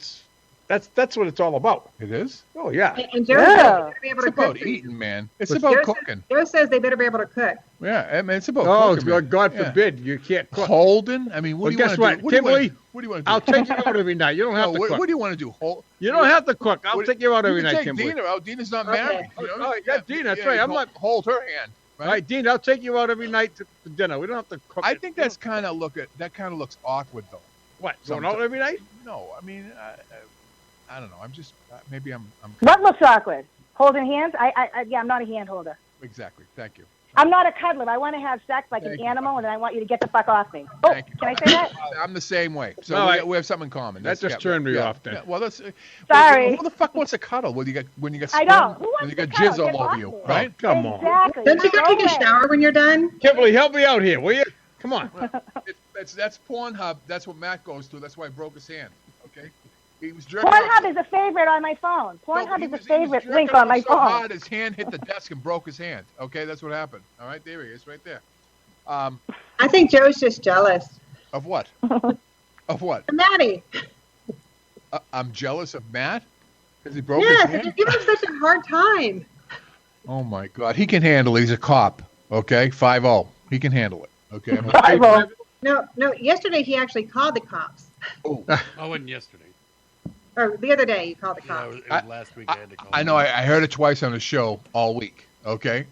That's what it's all about. It is? Oh yeah. And Joe says they better be able It's to about cook. eating, man. It's Joe about says- cooking. Joe says they better be able to cook. Yeah, I mean, it's about Oh, cooking. man. God Yeah. forbid you can't cook. Holding? I mean, what Well, do you guess want what, to do? What do you Kimberly? wanna- What do you want to do? I'll take you out every night. You don't have No, to what, cook. what do you want to do? You don't have to cook. I'll What- take you out every you can night, take Kimberly. Dina out. Dina's not Okay. married. Oh, yeah, Dina, that's right. you I'm can not. hold her hand. All right, Dean, I'll take you out every night to dinner. We don't have to cook. I it. think that's kind of looks awkward though. What, going out every night? No, I mean, I don't know. I'm just maybe I'm What looks awkward? Holding hands? I'm not a hand holder. exactly. Thank you. I'm not a cuddler. I want to have sex like Thank an you. animal, and then I want you to get the fuck off me. Oh, Thank you. can I say that? I'm the same way. So No, we have something in common. That just turned me off then. Yeah, well, that's Sorry. Who the fuck wants to cuddle when you get I know. sperm, Who wants when you to get cuddle? jizz all Get over off you, me. right? Come on. Exactly. Don't you go take a Okay. shower when you're done? Kimberly, help me out here, will you? Come on. That's Pornhub. That's what Matt goes to. That's why he broke his hand. Okay, he was jerking Pornhub off. is a favorite on my phone. No, Pornhub he is a was favorite jerking link on my off so phone. hard his hand hit the desk and broke his hand. Okay, that's what happened. All right, there he is, right there. I think Joe's just jealous. Of what? Of what? Maddie. I'm jealous of Matt because he broke his Yes, hand. you're giving him such a hard time. Oh my God, he can handle it. He's a cop. Okay, 5-0. He can handle it. Okay. 5-0. No. Yesterday he actually called the cops. Oh, I wasn't yesterday. Or the other day he called the Yeah, cops. it was last week I had to call. I know. I heard it twice on the show all week. Okay.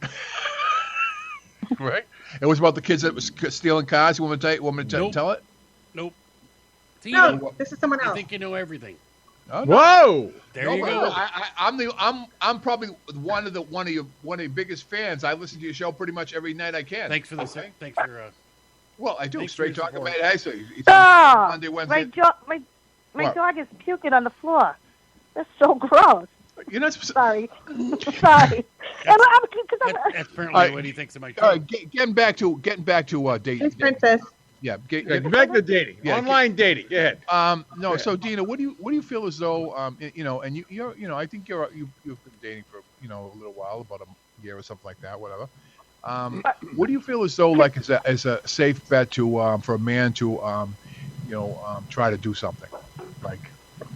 Right. It was about the kids that was stealing cars. You want me to Nope. tell it? Nope. See, No, this is someone you else. think you know everything. Oh, no. Whoa. There No, you but go. I'm probably one of your biggest fans. I listen to your show pretty much every night I can. Thanks for the Okay? thanks for Well, I do. Thanks Straight for your talking support. about Aiso. He's Stop! Monday, Wednesday. My What? dog is puking on the floor. That's so gross. You're not Sorry. Sorry. That's apparently All right. what he thinks of my show. All right, getting back to dating. It's Princess. Yeah, Back to dating. Yeah, Online dating. Go ahead. No, so Dina, what do you feel as though and you're I think you've been dating for a little while, about a year or something like that, whatever. What do you feel as though like as a safe bet to for a man to try to do something like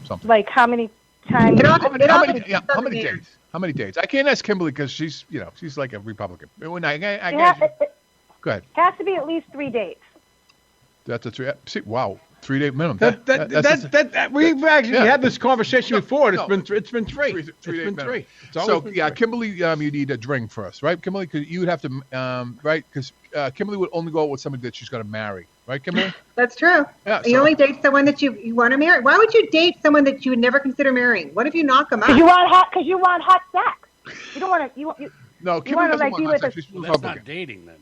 something? Like how many times? How many dates? How many dates? I can't ask Kimberly because she's she's like a Republican. When I guess. Go ahead. Has to be at least 3 dates. That's a 3. See, wow, 3-date minimum. We've actually had this conversation before. And No. it's been three. Three-day It's been minimum. three. It's So always been yeah, three. Kimberly, you need a drink first, right, Kimberly? Because you would have to, right? Because Kimberly would only go out with somebody that she's going to marry, right, Kimberly? That's true. Yeah. You only date someone that you want to marry. Why would you date someone that you would never consider marrying? What if you knock them out? Because you want hot sex. You don't want to. No, you Kimberly want to doesn't like want be hot with sex. a. She's Well, that's Republican. not dating then.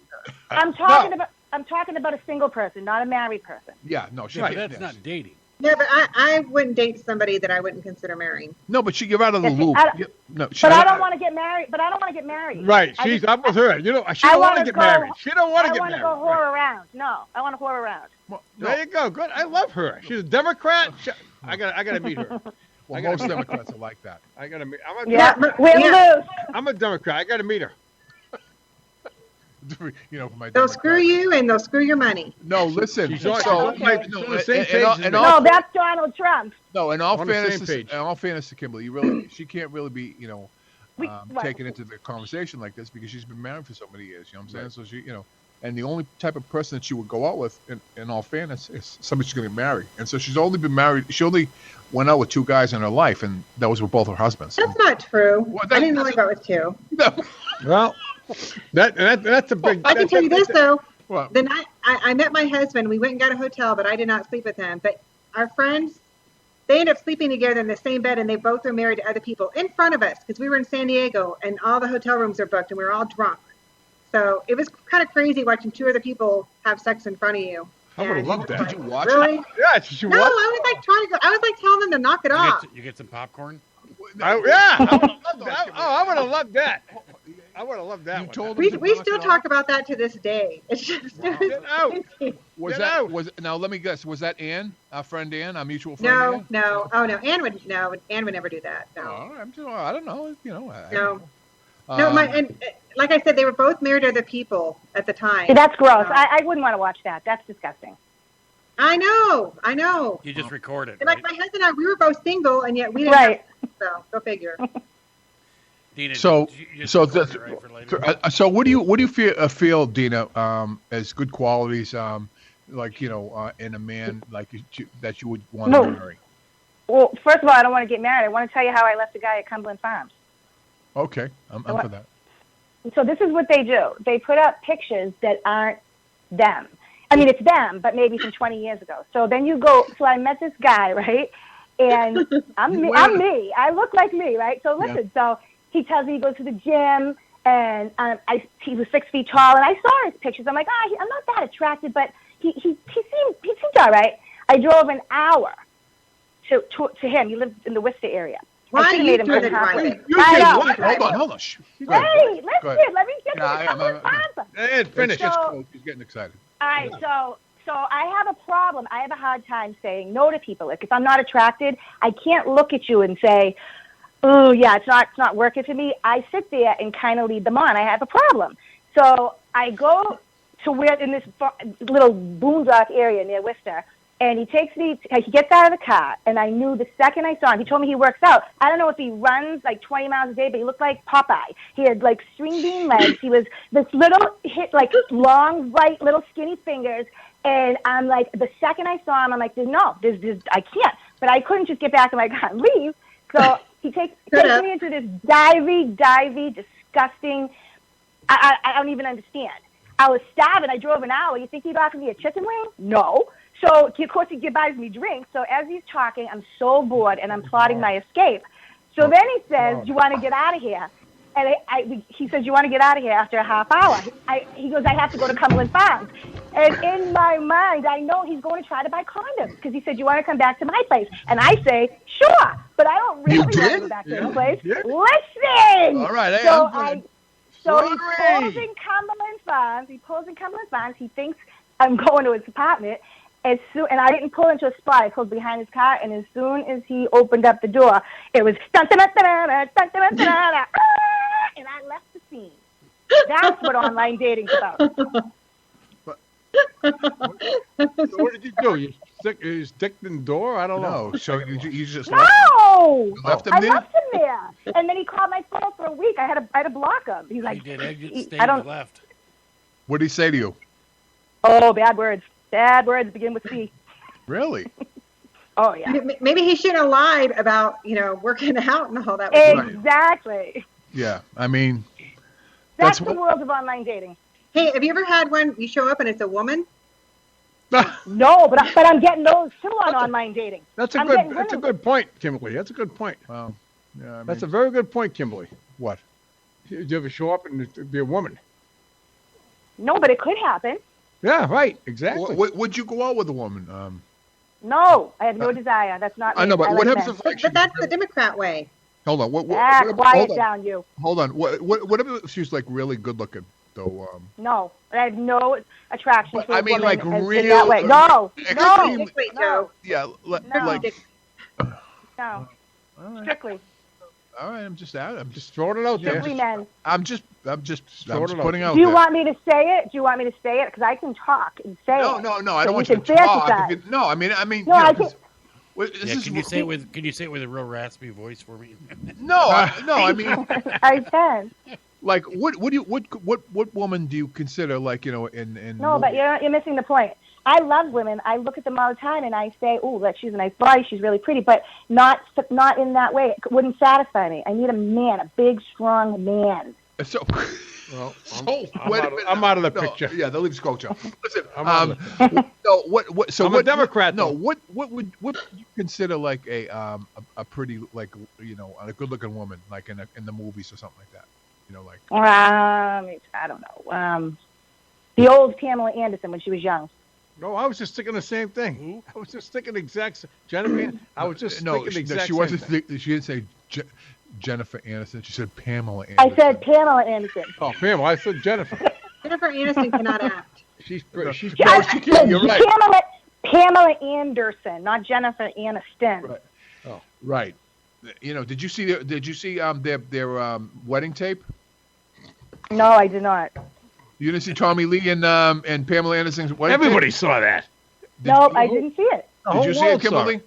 I'm talking about a single person, not a married person. Yeah, no, she Right, can't. that's yes. not dating. Yeah, but I wouldn't date somebody that I wouldn't consider marrying. No, but you're out of the Yes, loop. I don't- No, But I don't want to get married. Right. I I'm with her. She don't I want to wanna get go- married. She don't want to I get want to married. go whore around. No, I want to whore around. Well, There you go. Good. I love her. She's a Democrat. I gotta meet her. well, most Democrats are like that. I gotta meet. Yeah, but- we're yeah. loose. I'm a Democrat. I gotta meet her. For my They'll Democrat. screw you and they'll screw your money. No, listen. She's So, on- Okay. she's on the same page as me. No, that's Donald Trump. No, in all On the same fairness, page. to Kimberly, she can't really be, Right. taken into the conversation like this because she's been married for so many years. You know what I'm saying? So she, and the only type of person that she would go out with, in all fairness, is somebody she's going to marry. And so she's only been married. She only went out with 2 guys in her life, and those were both her husbands. That's not true. Well, I didn't only go with 2. Well, that's a big. I can tell you this though. What? The night I met my husband, we went and got a hotel, but I did not sleep with him. But our friends, they ended up sleeping together in the same bed, and they both were married to other people in front of us because we were in San Diego, and all the hotel rooms are booked, and we were all drunk. So it was kind of crazy watching 2 other people have sex in front of you. I would've And loved it that. was Did you like, watch really? it? Yeah, she No, was. I was like trying to go. I was like telling them to knock it off. You get some popcorn. I would have loved that. Oh, I would have loved that. I would have loved that. You one. told We them to knock still it talk off? about that to this day. It's just Get out. Was Get that out. was now? Let me guess. Was that Ann, our friend Ann, our mutual friend? no. Oh no, Ann would never do that. No. Oh, I don't know. No. No, like I said, they were both married to other people at the time. See, that's gross. So- I wouldn't want to watch that. That's disgusting. I know. You just record it. And like Right? my husband and I, we were both single, and yet we didn't. Right. So go figure. Dina, So, you just so record that's, it, right, for later? so what do you feel, Dina, as good qualities, like in a man like that you would want to marry? Well, first of all, I don't want to get married. I want to tell you how I left a guy at Cumberland Farms. Okay, I'm for that. So this is what they do. They put up pictures that aren't them. I mean, it's them, but maybe from 20 years ago. So then you go, so I met this guy, right? And I'm me. I look like me, right? So listen, so he tells me he goes to the gym, and he was 6 feet tall, and I saw his pictures. I'm like, I'm not that attractive, but he seemed all right. I drove an hour to him. He lived in the Worcester area. Why I are should've you made him doing go it halfway. right? I know. Hold on. Shh. Go ahead. Hey, Go listen, ahead. let me get Yeah, to Cumberland Farms. Ed, finish. He's getting excited. All right, so I have a problem. I have a hard time saying no to people. Like if I'm not attracted, I can't look at you and say, "Oh, yeah, it's not working for me." I sit there and kind of lead them on. I have a problem. So I go to where in this little boondock area near Worcester, And he takes me, he gets out of the car, and I knew the second I saw him, he told me he works out. I don't know if he runs like 20 miles a day, but he looked like Popeye. He had like string bean legs. He was this little, like long, white, little skinny fingers. And I'm like, the second I saw him, I'm like, no, I can't. But I couldn't just get back in my car and leave. So he takes me into this divey, disgusting, I don't even understand. I was starving. I drove an hour. You think he'd offer me a chicken wing? No. So, of course, he buys me drinks. So as he's talking, I'm so bored, and I'm plotting my escape. So then he says, do you want to get out of here? And he says, you want to get out of here after a half hour? He goes, I have to go to Cumberland Farms. And in my mind, I know he's going to try to buy condoms because he said, you want to come back to my place? And I say, sure, but I don't really want to go back to his place. Yeah. Listen! All right. So he pulls in Cumberland Farms. He thinks I'm going to his apartment. And I didn't pull into a spot. I pulled behind his car, and as soon as he opened up the door, it was dun, dun, dun, dun, dun, dun, dun, dun, dun, and I left the scene. That's what online dating's about. So what did you do? You sticked in the door? I don't know. So you just left him there? I left him there, and then he called my phone for a week. I had to block him. He's like, he did exit stage left. What did he say to you? Oh, bad words. Bad words begin with C. Really? Oh, yeah. Maybe he shouldn't have lied about, working out and all that. Exactly. Yeah, I mean. That's the world of online dating. Hey, have you ever had one, you show up and it's a woman? No, but I'm getting those too on online dating. That's a good point, Kimberly. That's a good point. Wow. Yeah, that's a very good point, Kimberly. What? Did you ever show up and be a woman? No, but it could happen. Yeah, right. Exactly. Would you go out with a woman? No, I have no desire. That's not me. I know, but what happens But that's the Democrat way. Hold on. Quiet down, you. Hold on. What if she was like really good looking though? No, I have no attraction to a woman like in that way. No. Yeah, No. Strictly. All right, I'm just throwing it out there. Strictly men. I'm just putting out. Do you want me to say it? Because I can talk and say it. No. I don't want you to talk. I mean. No, I can. Can you say it with a real raspy voice for me? No. I mean. I can. Like what woman do you consider like in? No, but you're missing the point. I love women. I look at them all the time and I say, "Oh, like she's a nice body, she's really pretty," but not in that way. It wouldn't satisfy me. I need a man, a big, strong man. So, I'm out of the picture. Yeah, the leaves culture. Listen, So I'm a Democrat. No, what would you consider like a pretty like a good looking woman like in the movies or something like that? I don't know. The old Pamela Anderson when she was young. No, I was just thinking the same thing. Who? I was just thinking Jennifer. I was just thinking the exact she same wasn't. thing. She didn't say Jennifer Aniston. She said Pamela Anderson. I said Pamela Anderson. Oh, Pamela. I said Jennifer. Jennifer Aniston cannot act. She's she can't. You're right. Pamela Anderson, not Jennifer Aniston. Right. Oh, right. Did you see their wedding tape? No, I did not. You didn't see Tommy Lee and Pamela Anderson's wedding Everybody tape? saw that. Nope, I didn't see it. Did you see it, Kimberly?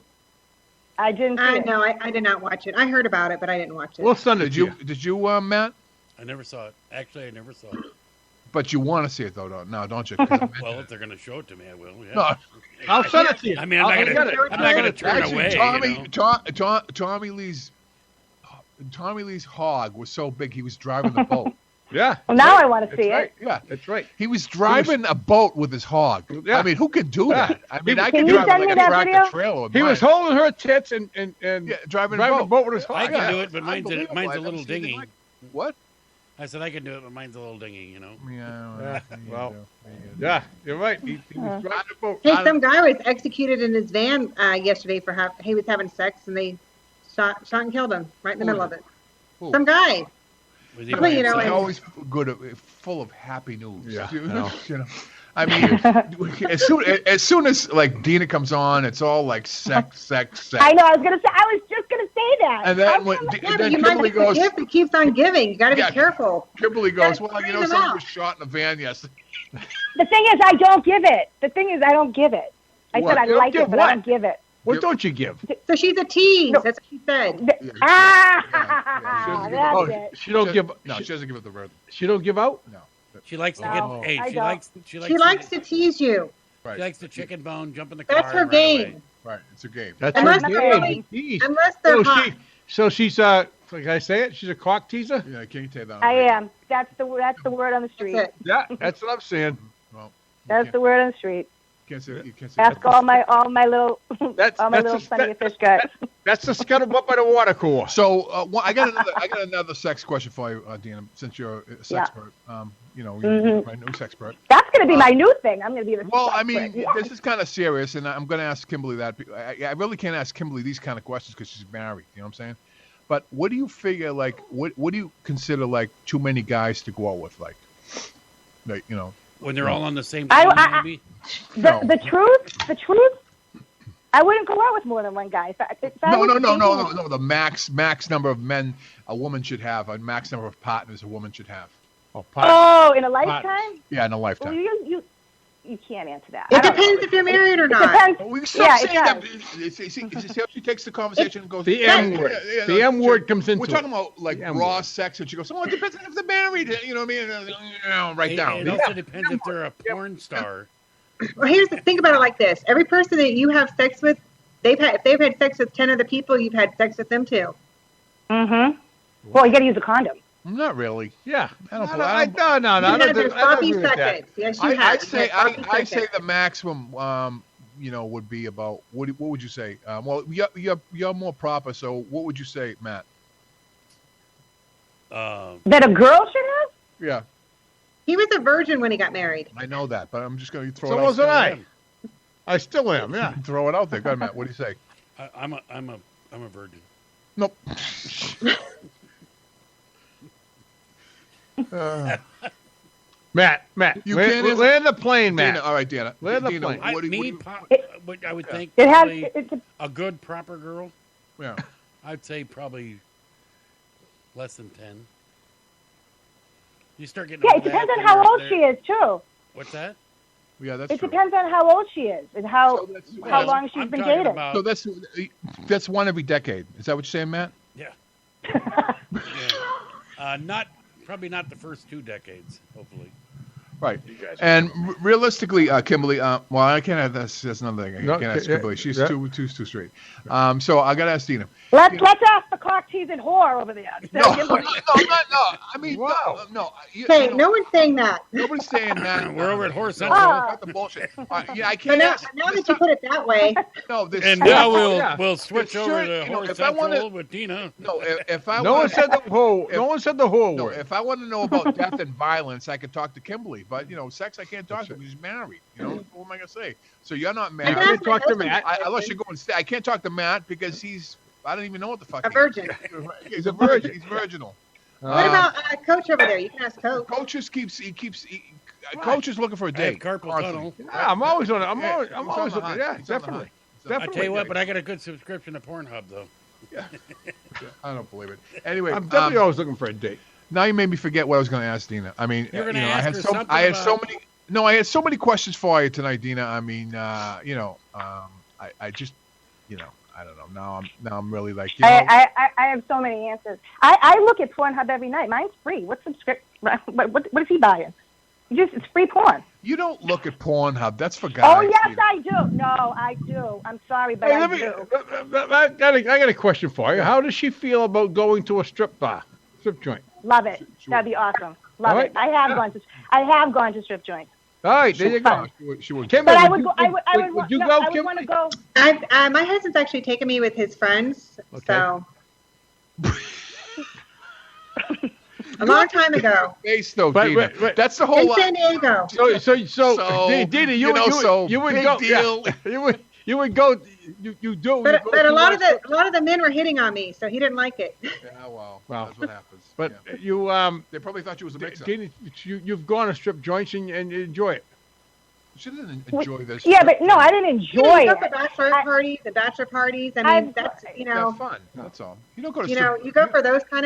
I didn't see it. No, I did not watch it. I heard about it, but I didn't watch it. We'll send it to you. Did you, Matt? I never saw it. Actually, I never saw it. But you want to see it, though, don't you? Well, if they're going to show it to me, I will. Yeah. No. I'll send it to you. I mean, I'm not going to turn away. Tommy Lee's hog was so big he was driving the boat. Yeah. Well, now I want to see it. Yeah, that's right. He was driving a boat with his hog. Yeah. I mean, who could do that? I mean, I could you drive send like me a that tractor video? trailer. He was holding her tits and driving a boat with his hog. I can do it, but mine's a little dingy. What? I said I can do it, but mine's a little dingy, Yeah. Well, yeah, you're right. He was driving a boat. Hey, some guy was executed in his van yesterday for he was having sex and they shot and killed him right in the middle of it. Who? Some guy. He's always good, full of happy news. Yeah. I mean, as soon as like DENA comes on, it's all like sex. I know. I was just gonna say that. And then then Kimberly goes, gift that keeps on giving. You got to be careful. Kimberly goes, well, someone was shot in a van yesterday. The thing is, I don't give it. I What? said I You don't like give it, but I what? don't give it. What don't you give? So she's a tease. That's what she said. Ah, that's Oh, it. she don't give. No, she doesn't give it the word. She don't give out. No. She likes to No, get. Hey, I she don't. likes. She likes to tease you. Right. She likes the chicken bone, jump in the car. That's her and run away. game. Right. It's a game. That's Unless her they're game. really- Jeez. Unless they're hot. So she's can I say it? She's a cock teaser. Yeah, can you take that? I am. That's the word on the street. That's it. Yeah, that's what I'm saying. Well, That's the word on the street. you can't say Ask all my little That's all my that's little a, plenty of fish gut. that's the scuttlebutt by the water cooler. So I got another sex question for you, Dina. Since you're a sexpert, you're my new sexpert. That's going to be my new thing. I'm going to be the. Well, I expert. mean, Yeah. this is kind of serious, and I'm going to ask Kimberly that. I really can't ask Kimberly these kind of questions because she's married. You know what I'm saying? But what do you figure? Like, what do you consider like too many guys to go out with? Like When they're all on the same I- team, I- maybe. The truth. I wouldn't go out with more than one guy. If I was dating- No. The max number of men a woman should have, a max number of partners a woman should have. Oh, in a lifetime? Yeah, in a Well, lifetime. you can't answer that. It I don't depends know. if you're married or It not. depends. We Yeah, stop it saying that. does. See how she takes the conversation and goes. The M word. The M word comes into We're talking it. about like The M raw word. sex, and she goes, "Oh, it depends if they're married." You know what I mean? Right down. It also depends if they're a porn star. Well, think about it like this: every person that you have sex with, if they've had sex with 10 other people, you've had sex with them too. Mm-hmm. Well, you got to use a condom. Not really. Yeah. I don't. No, I don't. no. You had your sloppy seconds. Yes, you had. I'd say You had sloppy I say seconds. the maximum, would be about what would you say? Well, you're more proper. So what would you say, Matt? That a girl should have? Yeah, He was a virgin when he got married. I know that, but I'm just going to throw So it out. wasn't there. I. I still am. Yeah. Throw it out there. Go ahead, Matt. What do you say? I'm a virgin. Nope. Matt, You can't answer- land the plane, Matt. Dina, all right, Dana. Land the Dina, plane. I what do you- would think It has. probably It's a good proper girl. yeah. I'd say probably less than 10. You start getting. yeah, all it depends that, on how they're- old they're- she is too. What's that? Yeah, that's It true. depends on how old she is and how Well, long she's I'm been talking dating. about- So that's one every decade. Is that what you're saying, Matt? Yeah. Probably not the first 2 decades. Hopefully. Right. And realistically, Kimberly, well, I can't have this. That's another thing. I No, can't ask yeah, Kimberly. She's yeah. too straight. So I got to ask Dina. Let's ask the cock teasing whore over there. No. I mean, Wow. no. Hey, no one's saying that. Nobody's saying that. We're over at Horse No, Central. cut the bullshit. Yeah, I But can't now, ask. now that you put it that way, No, this. And now Yeah. we'll switch Sure, over to you know, Horse if I wanna- Central with Dina. No, if I No one wanna- said the whole. No one said the whole No, word. if I want to know about death and violence, I could talk to Kimberly. But sex, I can't talk to. She's married. What am I gonna say? So you're not I married. can't talk to Matt. Unless you go and stay. I can't talk to Matt because I don't even know what the fuck. a virgin. He's a virgin. He's virginal. What about Coach over there? You can ask Coach. Coaches Coach is looking for a Hey, date. carpal constantly. tunnel. Yeah, I'm always on it. I'm Yeah, always he's on looking. the hunt. Yeah, He's on the definitely. hunt. I tell you what, but I got a good subscription to Pornhub though. I don't believe it. Anyway, I'm definitely always looking for a date. now you made me forget what I was going to ask Dina. I mean, You're gonna I ask had her so something I had so about- many. No, I had so many questions for you tonight, Dina. I mean, I just, I don't know. Now I'm really like, I have so many answers. I look at Pornhub every night. Mine's free. What is he buying? It's free porn. you don't look at Pornhub. That's for guys. Oh yes, Dina. I do. No, I do. I'm sorry, but Hey, I let me, do. I got a question for you. How does she feel about going to a strip joint? Love it. That'd be awesome. Love All right. it. I have gone to strip joints. All right, there you go. She would. Kimberly, But I would go. would you no, go, I would Kimberly? want to go. My husband's actually taken me with his friends. Okay. So a long time ago Face though, But- Dina. but- That's the in whole. San Diego. So, Dina, you would big go. deal. Yeah, you would go. You do. But you go a to lot of the men were hitting on me, so he didn't like it. Yeah, well, Wow. that's what happens. But yeah. you They probably thought you was a mix-up. Dina, you've gone to strip joints and you enjoy it. She didn't enjoy this. Yeah, but no, I didn't You know, enjoy you it. go for bachelor parties. I mean, I've- that's Have fun. That's all. You don't go to. you go for those kind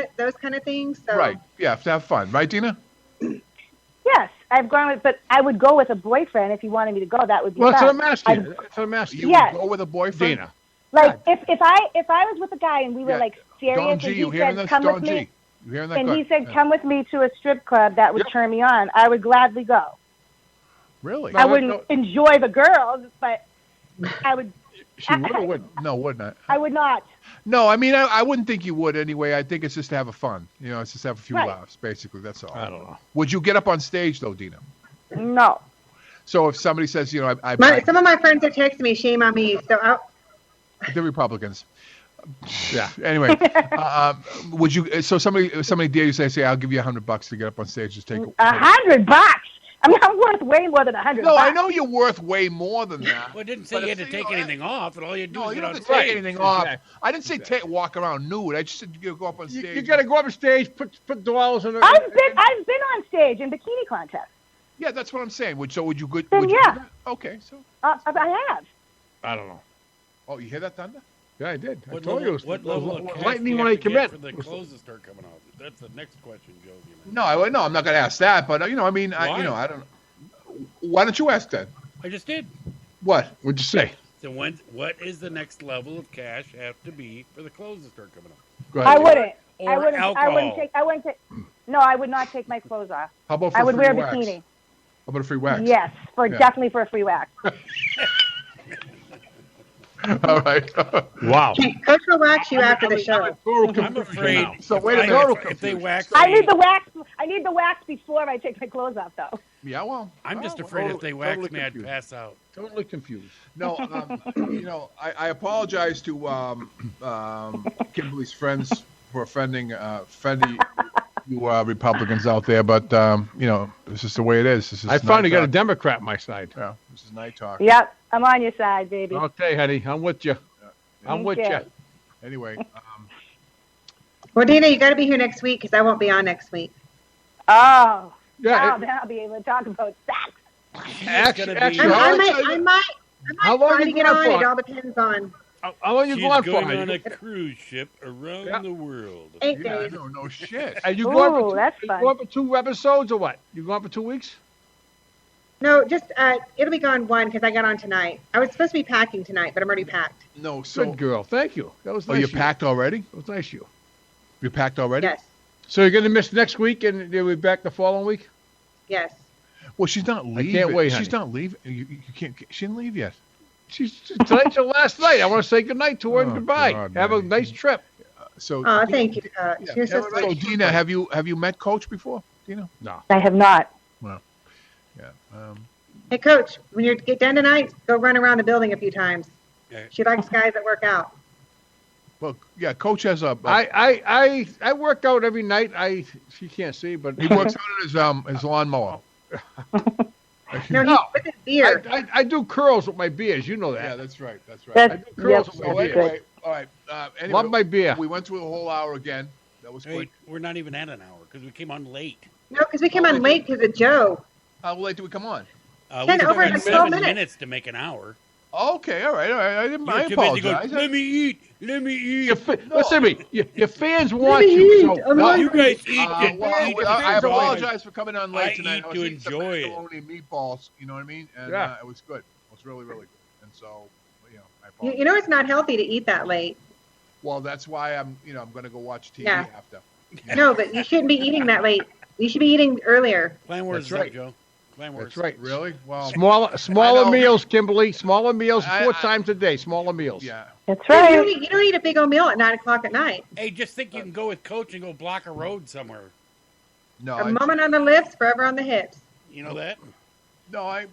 of things. So Right. Yeah, to have fun. Right, Dina? Yes, I've gone with, but I would go with a boyfriend if you wanted me to go. That would be Well, that's fun. what I'm asking. That's what I'm asking. You Yes. would go with a boyfriend? Dana. Like if I was with a guy and we were like serious, Don and G, he you hearing said, this? "Come Don with G. me," You hearing that? and Go he ahead. said, "Come with me to a strip club," that would turn me on. I would gladly go. Really? I wouldn't enjoy the girls, but I would. She would or wouldn't? No, wouldn't I would not. No, I mean, I wouldn't think you would anyway. I think it's just to have a fun. You know, it's just to have a few Right. laughs, basically. That's all. I don't know. Would you get up on stage, though, Dina? No. So if somebody says, you know, Some of my friends are texting me, shame on me. So the Republicans. Yeah. Anyway, would you? So somebody dare you say, I'll give you $100 to get up on stage, just take. $100. I mean, I'm worth way more than $100. No, I know you're worth way more than that. Well, it didn't say you had to take anything off, and all you do is You get don't on have to take stage. anything off. I didn't say walk around nude. I just said you go up on stage. You got to go up on stage, put dollars in. I've been on stage in bikini contests. Yeah, that's what I'm saying. Would you good? Then would you yeah. do that? Okay, so. I have. I don't know. Oh, you hear that thunder? Yeah, I did. I What told level, you. what level of cash lightning do you when I have to get commit. for the clothes to start coming out? That's the next question, Joe. No, I'm not going to ask that. But you know, I mean, I don't know. Why don't you ask that? I just did. What? What'd you say? So what is the next level of cash have to be for the clothes to start coming out? Go ahead. I wouldn't. Or I wouldn't. alcohol. I wouldn't take. No, I would not take my clothes off. How about for I would free wear a wax? bikini. How about a free wax? Yes, definitely for a free wax. All right. Wow. Coach will wax you after the show. I'm afraid. So wait a minute. If they wax, I need the wax. I need the wax before I take my clothes off, though. Yeah, well. I'm just afraid if they wax me, I'd pass out. Totally confused. No, you know, I apologize to Kimberly's friends for offending you Republicans out there, but you know, this is the way it is. This is I finally got a Night Democrat on my side. Talk. Yeah, this is Night Talk. Yep, I'm on your side, baby. Okay, honey, I'm with you. I'm with you. Anyway. Well, Dina, you got to be here next week because I won't be on next week. Oh, Yeah, then I'll be able to talk about sex. Actually, I might How long try you to get going on. for? It all depends on. How long you She's going for? going honey? on a cruise ship around the world. 8 days. No shit. Are you going Ooh, for that's you fun. going for 2 episodes or what? You going for 2 weeks? No, just it'll be gone one because I got on tonight. I was supposed to be packing tonight, but I'm already packed. No, so. Good girl. Thank you. That was nice. Oh, you of packed already? That was nice of you. You packed already? Yes. So you're going to miss next week and you'll be back the following week? Yes. Well, she's not leaving. can't wait, She's honey. not leaving. You can't. She didn't leave yet. Tonight's your last night. I want to say good night to her and Oh, goodbye. God, Have a man. nice trip. So. Oh, thank you. You're so So, sweet. Dina, have you met Coach before? Dina? No. I have not. Well, yeah. Hey, Coach, when you get done tonight, go run around the building a few times. Okay. She likes guys that work out. Well, yeah. Coach has a. I work out every night. She can't see, but He works out at his lawnmower. No, he's with his beard. I do curls with my beers. You know that. Yeah, that's right. That's right. That's, I do curls yep, with So my that's beers. anyway, all right. Anyway, Love my beer. We went through the whole hour again. That was quick. Wait, we're not even at an hour because we came on late. No, because we came on late because of Joe. How late did we come on? We 10 took over about 12 7 minutes. minutes to make an hour. Okay, all right. I didn't. You're I too busy going, apologize. let me eat. Let me eat. Listen to me. Your fans want you. So, You guys eat it. Well, Eat the I fans are apologize for coming on late I tonight. eat I was to eating some enjoy it. macaroni meatballs. You know what I mean? And Yeah. it was good. It was really, really good. And so, you know, I apologize. You know it's not healthy to eat that late. Well, that's why I'm going to go watch TV Yeah. after. No, but you shouldn't be eating that late. You should be eating earlier. Clan Wars That's right. Joe. Clan Wars. That's right. Really? Well, Smaller I know. meals, Kimberly. Smaller meals I- 4 times a day. Smaller meals. yeah. That's You right. don't eat a big old meal at 9 o'clock at night. Hey, just think you can go with Coach and go block a road somewhere. No, A moment on the lips, forever on the hips. You know that? no, I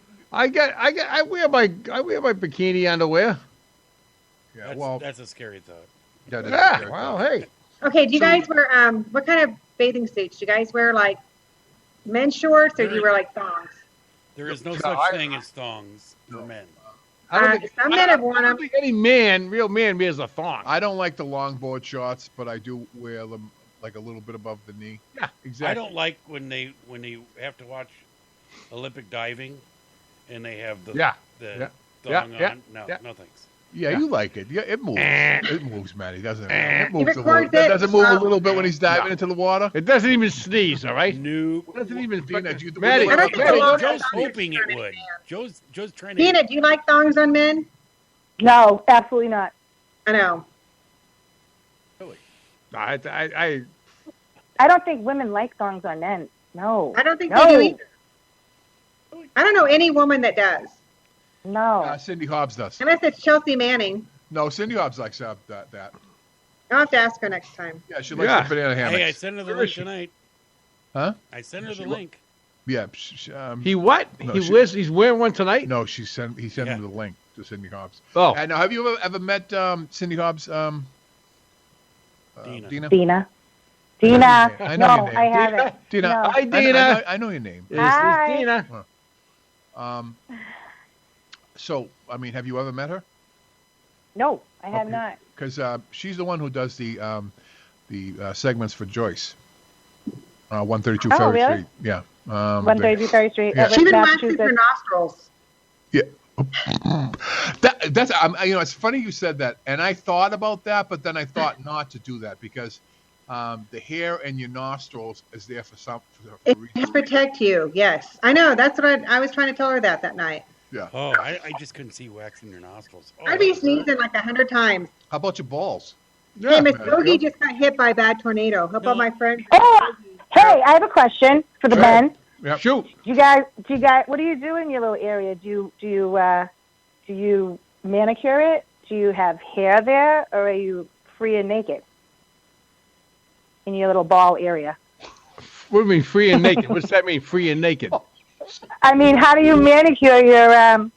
wear my bikini underwear. yeah. That's, Well, that's a scary thought. that is Yeah. very Well, tough. hey. Okay, do you guys wear what kind of bathing suits? Do you guys wear like men's shorts or do you wear like thongs? There is no No, such I- thing as thongs for men. I don't think, Some men have worn I don't them. think any real man wears a thong. I don't like the longboard shorts, but I do wear them like a little bit above the knee. Yeah, exactly. I don't like when they have to watch Olympic diving and they have the Yeah. the Yeah. thong Yeah. on. No, Yeah. no thanks. Yeah, you like it. Yeah, it moves. It moves, Matty, doesn't it? It moves a little. records it. Does it move a little bit when he's diving into the water? It doesn't even sneeze, all right? No. It doesn't even Dina, do you do Maddie, it? Joe's hoping it would. Joe's trying to. Dina, do you like thongs on men? No, absolutely not. I know. I I don't think women like thongs on men. No. I don't think No. they do either. I don't know any woman that does. No. Cindy Hobbs does. Unless it's Chelsea Manning. No, Cindy Hobbs likes that. I'll have to ask her next time. Yeah, she likes the banana hammocks. Hey, I sent her the link tonight. Huh? I sent her the link. Yeah. he what? No, He's wearing one tonight? No, he sent me the link to Cindy Hobbs. Oh. Now, have you ever met Cindy Hobbs? Dina. Dina. I know your No, name. I haven't. Dina. No. Hi, Dina. I know your name. Hi. It's Dina. So, I mean, have you ever met her? No, I have Okay. not. Because she's the one who does the segments for Joyce. 132 Oh, Ferry really? Street. Yeah. 132 Ferry Street, Yeah. Everett, She even waxes her Massachusetts. nostrils. Yeah. That's it's funny you said that, and I thought about that, but then I thought not to do that because the hair in your nostrils is there for some. For It reason. to protect you. Yes, I know. That's what I was trying to tell her that night. Yeah. Oh, I just couldn't see waxing your nostrils. Oh, I'd be sneezing like 100 times. How about your balls? Hey, Miss Yogi just got hit by a bad tornado. How about my friend? Oh, hey, I have a question for the men. Yeah. Shoot. Do you guys, what do you do in your little area? Do you manicure it? Do you have hair there, or are you free and naked in your little ball area? What do you mean free and naked? What's that mean, free and naked? I mean, how do you manicure your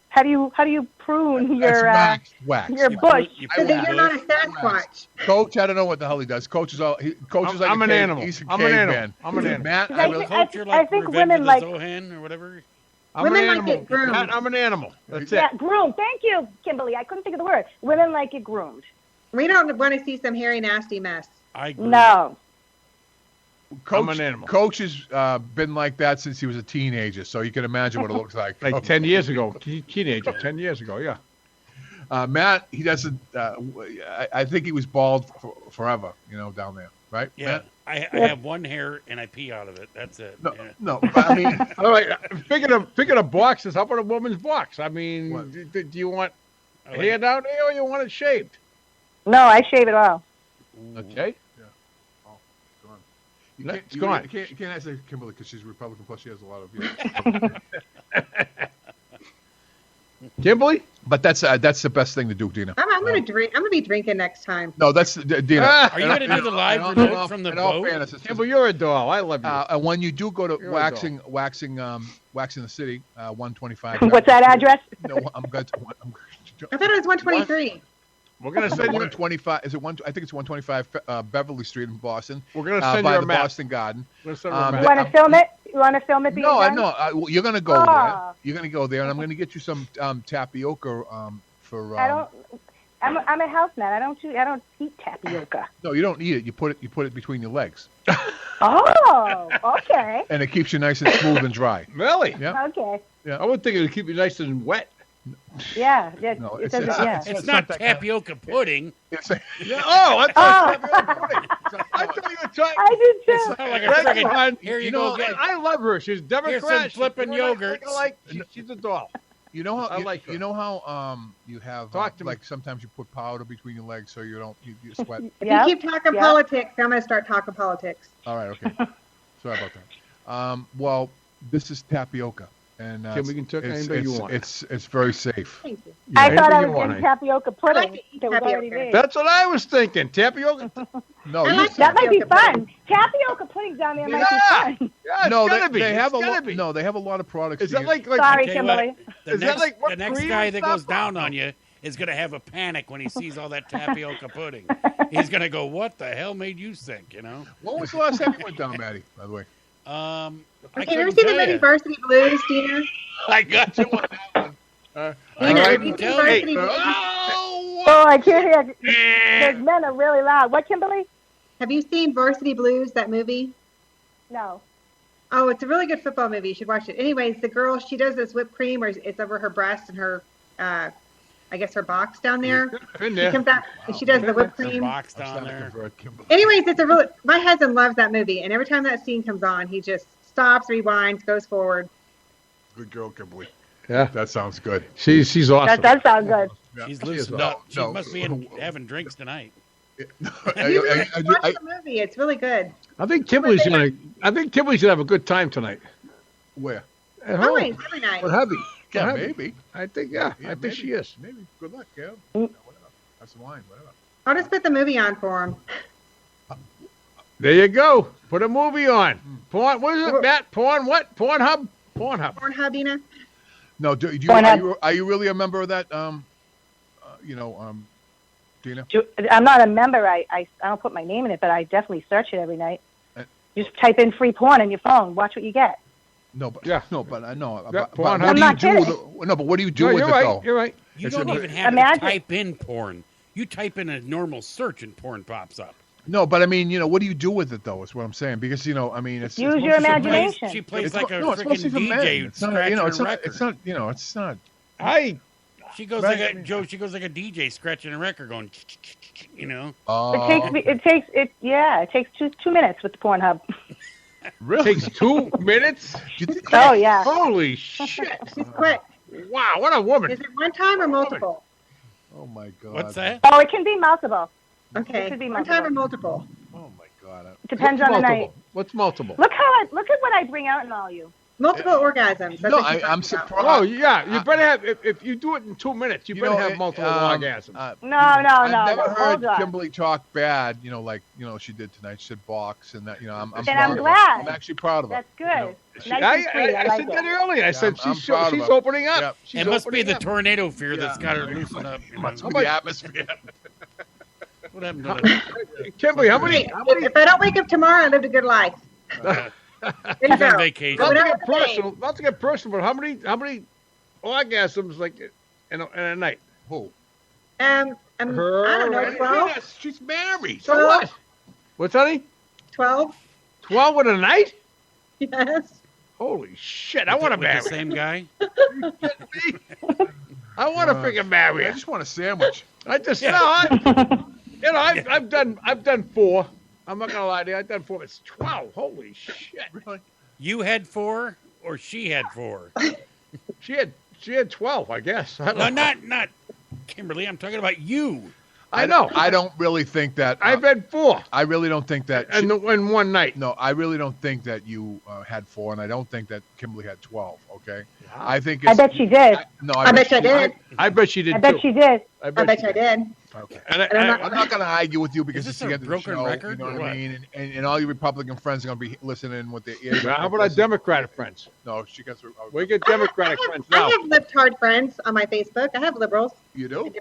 how do you prune your wax. your bush? So that you're not a Sasquatch. Coach, I don't know what the hell he does. Coach is like I'm a an cave- animal. He's a I'm an animal. caveman. I'm an animal. Matt, I really, think- Culture I like think Revenge women of the like- Zohan or whatever. I'm Women an like animal. it groomed. I'm an animal. That's Yeah, it. groomed. Thank you, Kimberly. I couldn't think of the word. Women like it groomed. We don't want to see some hairy, nasty mess. I agree. No. Coach, I'm an animal. Coach has been like that since he was a teenager, so you can imagine what it looks like. Like 10 years ago. Teenager, 10 years ago, yeah. Matt, he doesn't. I think he was bald forever. Down there, right? Yeah, Matt? I have one hair and I pee out of it. That's it. No, Yeah. no. But I mean, All right, speaking of boxes, how about a woman's box? I mean, do you want I like hair it. down there or you want it shaved? No, I shave it all. Okay. you gone. can't ask Kimberly because she's Republican. Plus, she has a lot of. Kimberly? But that's the best thing to do, Dina. I'm gonna drink. I'm gonna be drinking next time. No, that's Dina. Are you going to do the live remote from the in all boat? fairness, it's just- Kimberly, you're a doll. I love you. and when you do go to You're a waxing the city, 125. What's that address? No, I'm good. I thought it was 123. We're gonna send you. 125. Is it one? I think it's 125 Beverly Street in Boston. We're gonna send by you a the map. Boston Garden. We're gonna send you a Um, map. You want to film it? You want to film it? No, being no. done? You're gonna go Oh. there. You're gonna go there, and I'm gonna get you some tapioca for. I don't. I'm a house man. I don't eat tapioca. No, you don't eat it. You put it between your legs, Oh, okay. and it keeps you nice and smooth and dry. Really? Yeah. Okay. I would think it would keep you nice and wet. Yeah. Yeah. No, it it's- doesn't. it's- Yeah. It's not tapioca pudding. It's a, Yeah. Oh, I thought Oh, you were talking. I did It's too. not like a Greg, friggin' hon, here you you go know, get. I love her. She's Democrat. some She's flippin' doing yogurts. She's a doll. you know how I like her. you know how you have Talk to me. like sometimes you put powder between your legs so you don't you sweat. If Yep. you keep talking Yep. politics, I'm gonna start talking politics. All right, okay. Sorry about that. Well, this is tapioca, and Kim, we can take it's, anything you it's, want. it's very safe. Thank you. I Yeah, thought I anything was you getting want, tapioca I like pudding. to eat That was already tapioca. made. That's what I was thinking. Tapioca. No, I you like said- That might be Tapioca fun. Tapioca pudding down there might Yeah. be fun. Yeah, it's no, gotta be. they have It's a gotta lot. be. No, they have a lot of products. Is that that you- like Sorry, Tell you what, Kimberly. the Is that next, like what the next cream guy and that goes stuff? down on you is going to have a panic when he sees all that tapioca pudding. He's going to go, "What the hell made you sick?" You know. When was the last time you went down, Maddie? By the way, I Okay, you ever couldn't seen the tell movie you. Varsity Blues, Dina? I got you on that one. Dina, I have couldn't you seen tell Varsity you. Blues? Oh, I can't hear. Those men are really loud. What, Kimberly? Have you seen Varsity Blues, that movie? No. Oh, it's a really good football movie. You should watch it. Anyways, the girl, she does this whipped cream, or it's over her breast and her I guess her box down there. Been She there. comes out and she does the whipped The cream. box down there. Anyways, it's a really. My husband loves that movie, and every time that scene comes on, he just stops, rewinds, goes forward. Good girl, Kimberly. Yeah. That sounds good. She's awesome. That does sound good. Yeah. She's She loosened is. up. She No, must be having drinks tonight. You watch the movie; it's really good. I think Kimberly's gonna have a good time tonight. Where? At home. Always, every night. With hubby. Yeah, With hubby. maybe. I think Yeah, I think maybe. she is. Maybe. Good luck, Gail. Mm. Whatever. Have some wine, whatever. I'll just put the movie on for him. There you go. Put a movie on. Porn. What is it, Matt? Porn. What? Pornhub. Pornhub. Pornhub, Dina. No, do you Pornhub. are you really a member of that? Dina. I'm not a member. I don't put my name in it, but I definitely search it every night. You just type in free porn on your phone. Watch what you get. No, but Yeah. no, but I know. Yeah, But Pornhub. what I'm do you not do? kidding. No, but what do you do No, with you're it right. though? You're right. You It's don't a- even have Imagine- to type in porn. You type in a normal search and porn pops up. No, but I mean, what do you do with it though? Is what I'm saying because I mean, it's Use it's your mostly for men. imagination. She plays It's like a no, it's freaking mostly for men. DJ It's not, scratching a it's not, record. it's not, it's not. She goes Right, like I mean- Joe. She goes like a DJ scratching a record, going, It takes 2 minutes with the Pornhub. Really? Takes 2 minutes. Oh yeah. Holy shit! She's quick. Wow, what a woman. Is it one time or multiple? Oh my god. What's that? Oh, it can be multiple. Okay. It could be One time or multiple. multiple? Oh my god. It depends on the night. What's multiple? Look at what I bring out in all you. Multiple orgasms. That's No, what she's I'm talking about. surprised. Oh yeah, you better have if you do it in 2 minutes, you better have multiple orgasms. No, I've no. never heard Hold on. Kimberly talk bad. Like she did tonight. She said box and that. I'm And proud I'm of her. glad. I'm actually proud of her. That's good. She- Nice I and free. I like said that it. earlier. I said I'm she's proud of her. opening up. Yep. She's It must be opening the up. tornado fear that's got her loosened up. Must be much- the atmosphere. What happened to the Kimberly, how Hey, many? if I don't wake up tomorrow, I lived a good life. There you She's on go. vacation. Not Go to down get the thing. personal. Not to get personal, but how many orgasms like in a night? Who? I don't know, 12? Yes, she's married. So what? What's honey? 12? 12 in a night? Yes. Holy shit! I want to with marry. the same guy. I want to freaking marry I her. just want a sandwich. I just I've done 4. I'm not gonna lie to you. I've done 4. It's 12. Holy shit! Really? You had 4, or she had 4. She had 12, I guess. I No, don't know. not Kimberly. I'm talking about you. I know. I don't really think that. I've had 4 I really don't think that. in one night. No, I really don't think that you had 4, and I don't think that Kimberly had 12. Okay, I think. I bet she did. I bet you did. I bet she did. I bet too. she did. I bet you did. Okay. And I'm not going to argue with you because Is it's this the a end of the broken show. record You know or what I what? mean? And all your Republican friends are going to be listening with their ears. How about our Democratic friends? No, she gets. We get Democratic friends I now. have libtard friends on my Facebook. I have liberals. You do?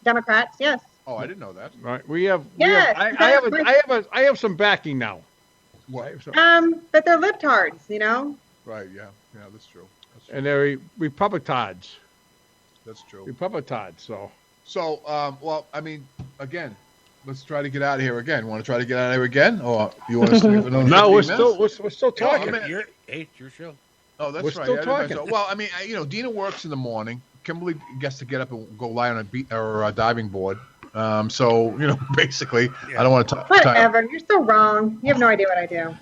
Democrats, yes. Oh, I didn't know that. Right. We have. Yes, I have some backing now. What? But they're libtards, Right. Yeah. Yeah. That's true. And they're Republicards. That's true. Republicards. So. Well, I mean, again, let's try to get out of here again. Want to try to get out of here again, or you want to stay for another? No, 15 minutes? we're still talking. Hey, it's your show. Oh, that's We're right. still Yeah, everybody- talking. Well, I mean, Dina works in the morning. Kimberly gets to get up and go lie on a diving board. So basically, I don't want to talk. Whatever. You're so wrong. You have no idea what I do.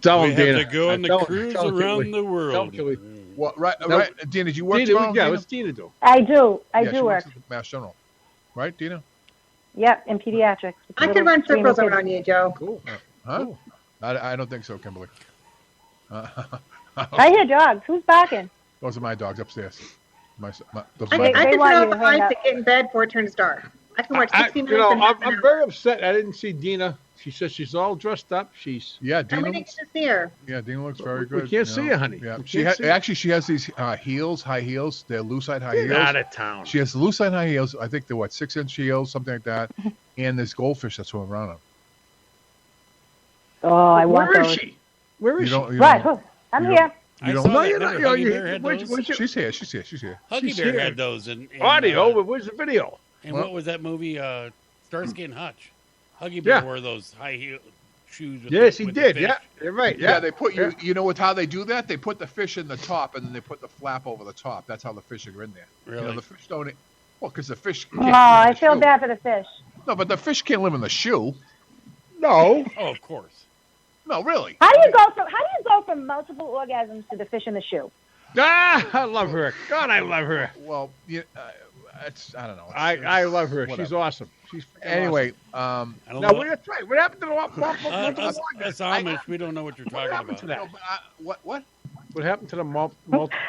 Tell We him, have Dina. to go on the Tell him, cruise tell him, around Kimberly. the world. Tell him, Kimberly. Well, right, No. right. Dina, did you work Dina, tomorrow? yeah, Dina? what's Dina do? I do. I Yeah, do she work. works at Mass General, right, Dina? Yep, in pediatrics. I could run circles around you, Joe. Cool. Huh? I don't think so, Kimberly. I hear dogs. Who's barking? Those are my dogs upstairs. Those are I my can dogs. They turn want off you the to hang lights up. and get in bed before it turns dark. I can watch 60 minutes and half an I'm hour. very upset. I didn't see Dina. She says she's all dressed up. She's. Yeah, I Dina. didn't get to see her. Yeah, Dina looks very We good. can't see her, honey. Yeah, We she can't see her. actually she has these heels, high heels. They're lucite high Get heels. out of town. She has lucite high heels. I think they're 6-inch heels, something like that. And there's goldfish that's swimming around them. Oh, I want Where is those. she? Where is she? Right. I'm you here. I don't- saw No, that. you're not. Remember You're, Huggy Bear had those? She's here. She's here. She's here. Huggy she's Bear here. had those. Audio, but where's the video? And Huh? what was that movie? Starsky and Hutch. Huggy Bear Yeah. wore those high heel shoes. With Yes, the, he with the did. fish. Yeah, you're right. Yeah, Yeah, they put you know how they do that? They put the fish in the top and then they put the flap over the top. That's how the fish are in there. Really? You know, the fish don't Well, because the fish. Oh, I feel bad for the fish. No, but the fish can't live in the shoe. No. Oh, of course. No, really. How do you go from multiple orgasms to the fish in the shoe? Ah, I love her. God, I love her. Well, I don't know. I love her. Whatever. She's awesome. She's anyway. I don't now, know. that's right. What happened to the Us Amish, we don't know what you're talking happened to about. that? What? What happened to the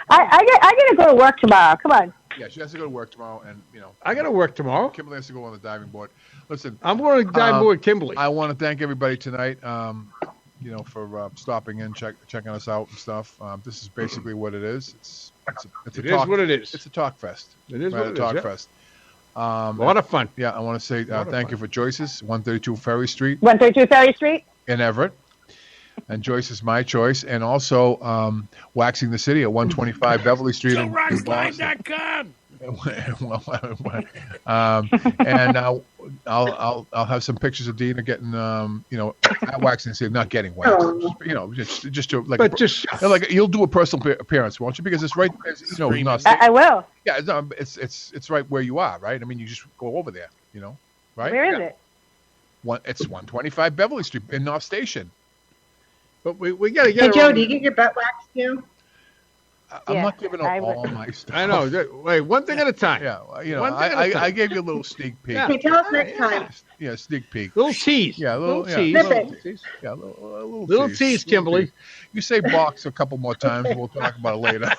I gotta go to work tomorrow. Come on. Yeah, she has to go to work tomorrow, and I got to work tomorrow. Kimberly has to go on the diving board. Listen, I'm going to dive board Kimberly. I want to thank everybody tonight. For stopping in, checking us out and stuff. This is basically what it is. It is what it is. It's a talk fest. It is right, what it a talk is. fest. A lot of fun. Yeah, I want to say thank you for Joyce's 132 Ferry Street 132 Ferry Street in Everett. And Joyce is my choice. And also Waxing the City at 125 Beverly Street in Boston. JoeRoxX.com. And I'll have some pictures of Dina getting at Waxing the City, not getting waxed. Just like you'll do a personal appearance, won't you? Because it's right. I will. Yeah, it's right where you are, right? I mean, you just go over there, right? Where is it? It's 125 Beverly Street in North Station. But we got to get. Hey, Joe, do you get your butt waxed too? I'm not giving up all my stuff. I know. Wait, one thing at a time. Yeah, I gave you a little sneak peek. Okay, tell us next time. Yeah, sneak peek. Little tease. Yeah, little tease. Yeah, little tease, Kimberly. You say box a couple more times. We'll talk about it later.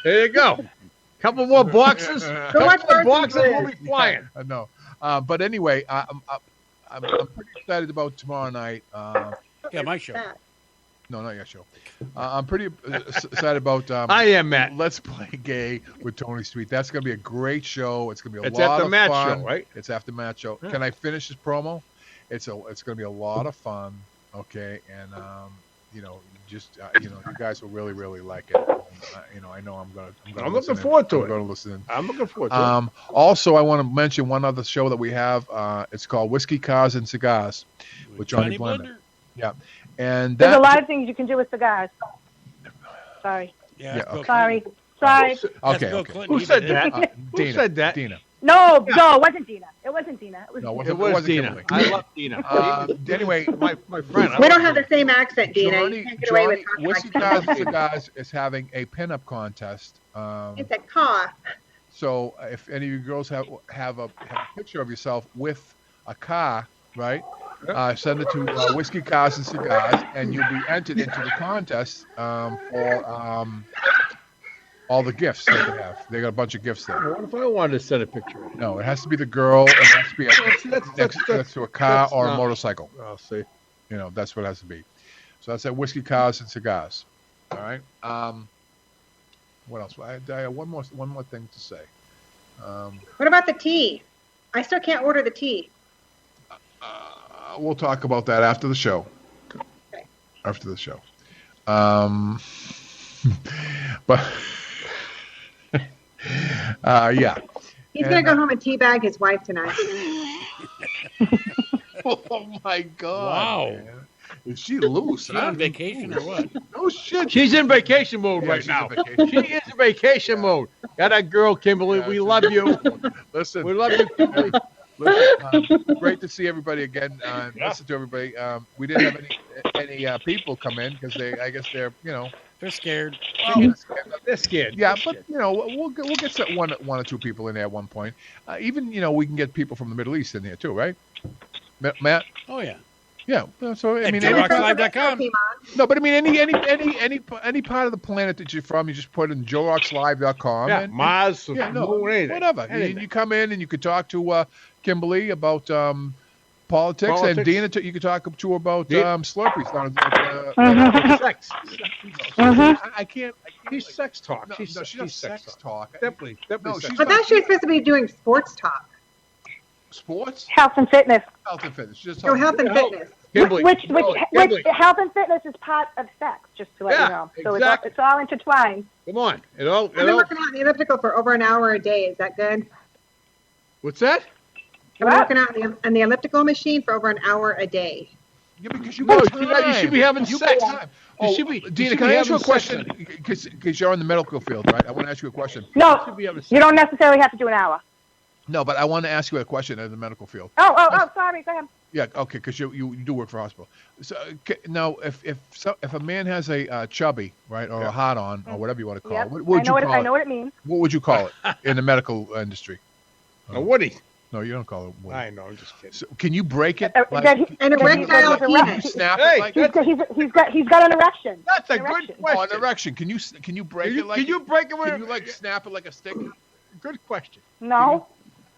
There you go. Couple more boxes. We'll be flying. I know. But anyway, I'm pretty excited about tomorrow night. Yeah, my show. No, not your show. I'm pretty excited about. I am, Matt. Let's Play Gay with Tony Street. That's going to be a great show. It's going to be a It's lot after of Matt fun. show, right? It's after Matt show. Yeah. Can I finish this promo? It's going to be a lot of fun. Okay, and you guys will really, really like it. I know I'm looking forward to it. I'm going to listen. I'm looking forward to it. Also, I want to mention one other show that we have. It's called Whiskey, Cars, and Cigars with Johnny Blender. Yeah. And there's a lot of things you can do with cigars. Sorry. Yeah. Okay. Sorry. Okay. Who said that? Dina. Who said that? Dina. No, it wasn't Dina. It wasn't Dina. It was Dina. Kimberly. I love Dina. Anyway, my friend. We don't have the same accent, Dina. You can't get away with talking Whiskey, like Cars, that. and Cigars is having a pinup contest. It's a car. So if any of you girls have a picture of yourself with a car, right? Send it to Whiskey, Cars, and Cigars, and you'll be entered into the contest for all the gifts that they have. They got a bunch of gifts there. What if I wanted to send a picture? No, it has to be the girl. It has to be next to a car or a motorcycle. I'll see. That's what it has to be. So that's at Whiskey, Cars, and Cigars. All right. What else? I have one more thing to say. What about the tea? I still can't order the tea. We'll talk about that after the show. Okay. After the show. But yeah. He's going to go home and teabag his wife tonight. Oh my God! Wow. Man. Is she loose? She on vacation or what? No shit. She's in vacation mode right she's now. in vacation. She is in vacation mode. Got that girl, Kimberly. Yeah, we she's love you. Listen. We love you, Kimberly. Listen, great to see everybody again. Listen to everybody. We didn't have any people come in because I guess they're They're scared. They're scared. Yeah, but we'll get one or two people in there at one point. Even we can get people from the Middle East in there too, right? Matt. Oh yeah. Yeah. So I mean, JoeRoxXLive.com. No, but I mean, any part of the planet that you're from, you just put in JoeRoxXLive.com. Yeah, and, Mars, whatever. Anything. You come in and you could talk to Kimberly about politics, and Dina, you could talk to her about Slurpees. Sex. I can't. She's sex talk. No, she's sex talk. Definitely. No, sex I thought she was supposed to be doing sports talk. Sports? Health and fitness. Health and fitness. Just Oh, health and fitness. Kimberly. Which Kimberly. health and fitness is part of sex, just to let you know. So exactly. it's all intertwined. Come on. I've been working out on the elliptical for over an hour a day. Is that good? What's that? I've been working out on the elliptical machine for over an hour a day. Yeah, because you No, got you time. should be having You sex. got time. You Oh, should be- Dina, should can be I ask you a having question? sex Because you're in the medical field, right? I want to ask you a question. No, should be having you don't necessarily have to do an hour. No, but I want to ask you a question in the medical field. Oh, sorry. Go ahead. Yeah, okay, because you do work for a hospital. So now, if a man has a chubby, right, or a hot on, or whatever you want to call Yep. it, what would you call it? I know what it means. What would you call it in the medical industry? A Woody. No, you don't call it Woody. I know, I'm just kidding. So, can you break it? An erectile Can you penis. snap Hey, it like He's got an erection. That's a An good erection. Oh, question. an erection. Can you break it like? Can you break it with? Can you like snap it like a stick? Good question. No,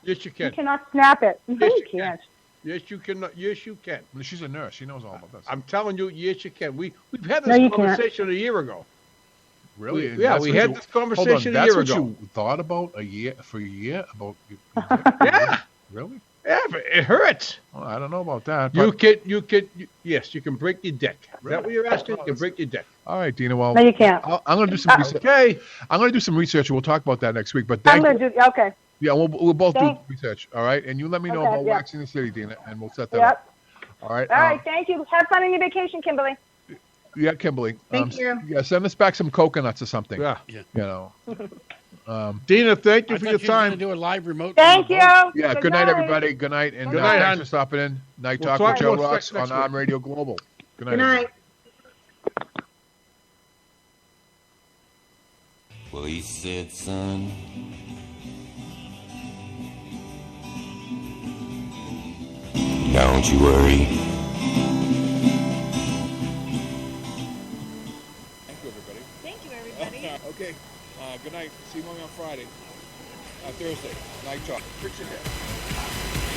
Yes, you you can. cannot snap it. No, Yes, you you can. can't. Yes, you can. Yes, you can. Well, she's a nurse. She knows all about this. I'm telling you, yes, you can. We've had No, this you can't. conversation a year ago. Really? Yeah, That's we what had you- this hold on, conversation a that's year what ago. you thought about a year about? Yeah. Really? Yeah, but it hurts. Well, I don't know about that. You but- can, yes, you can break your dick. Is that what you're asking? You can break your dick. All right, Dina. Well, No, you can't. I'm going to do some research. Okay. I'm going to do some research. We'll talk about that next week. But I'm thank gonna you. do. Okay. Yeah, we'll both Thank- do research. All right, and you let me know Okay, about yeah. waxing the city, Dina, and we'll set that Yep. up. All right. All right. Thank you. Have fun on your vacation, Kimberly. Yeah, Kimberly. Thank you. Yeah, send us back some coconuts or something. Yeah. You know. Dina, thank you I for thought your you were time. going to do a live remote. Thank from you. the boat. Yeah. Good night, everybody. Good night, and Good night, thanks hon. for stopping in. Night We'll Talk talk with Joe more Rocks sex next on week. Arm Radio Global. Good night. Good night. Well, he said, son, don't you worry. Thank you, everybody. Thank you, everybody. Okay. Good night. See you on Friday. Thursday. Night Talk. Fix your hair.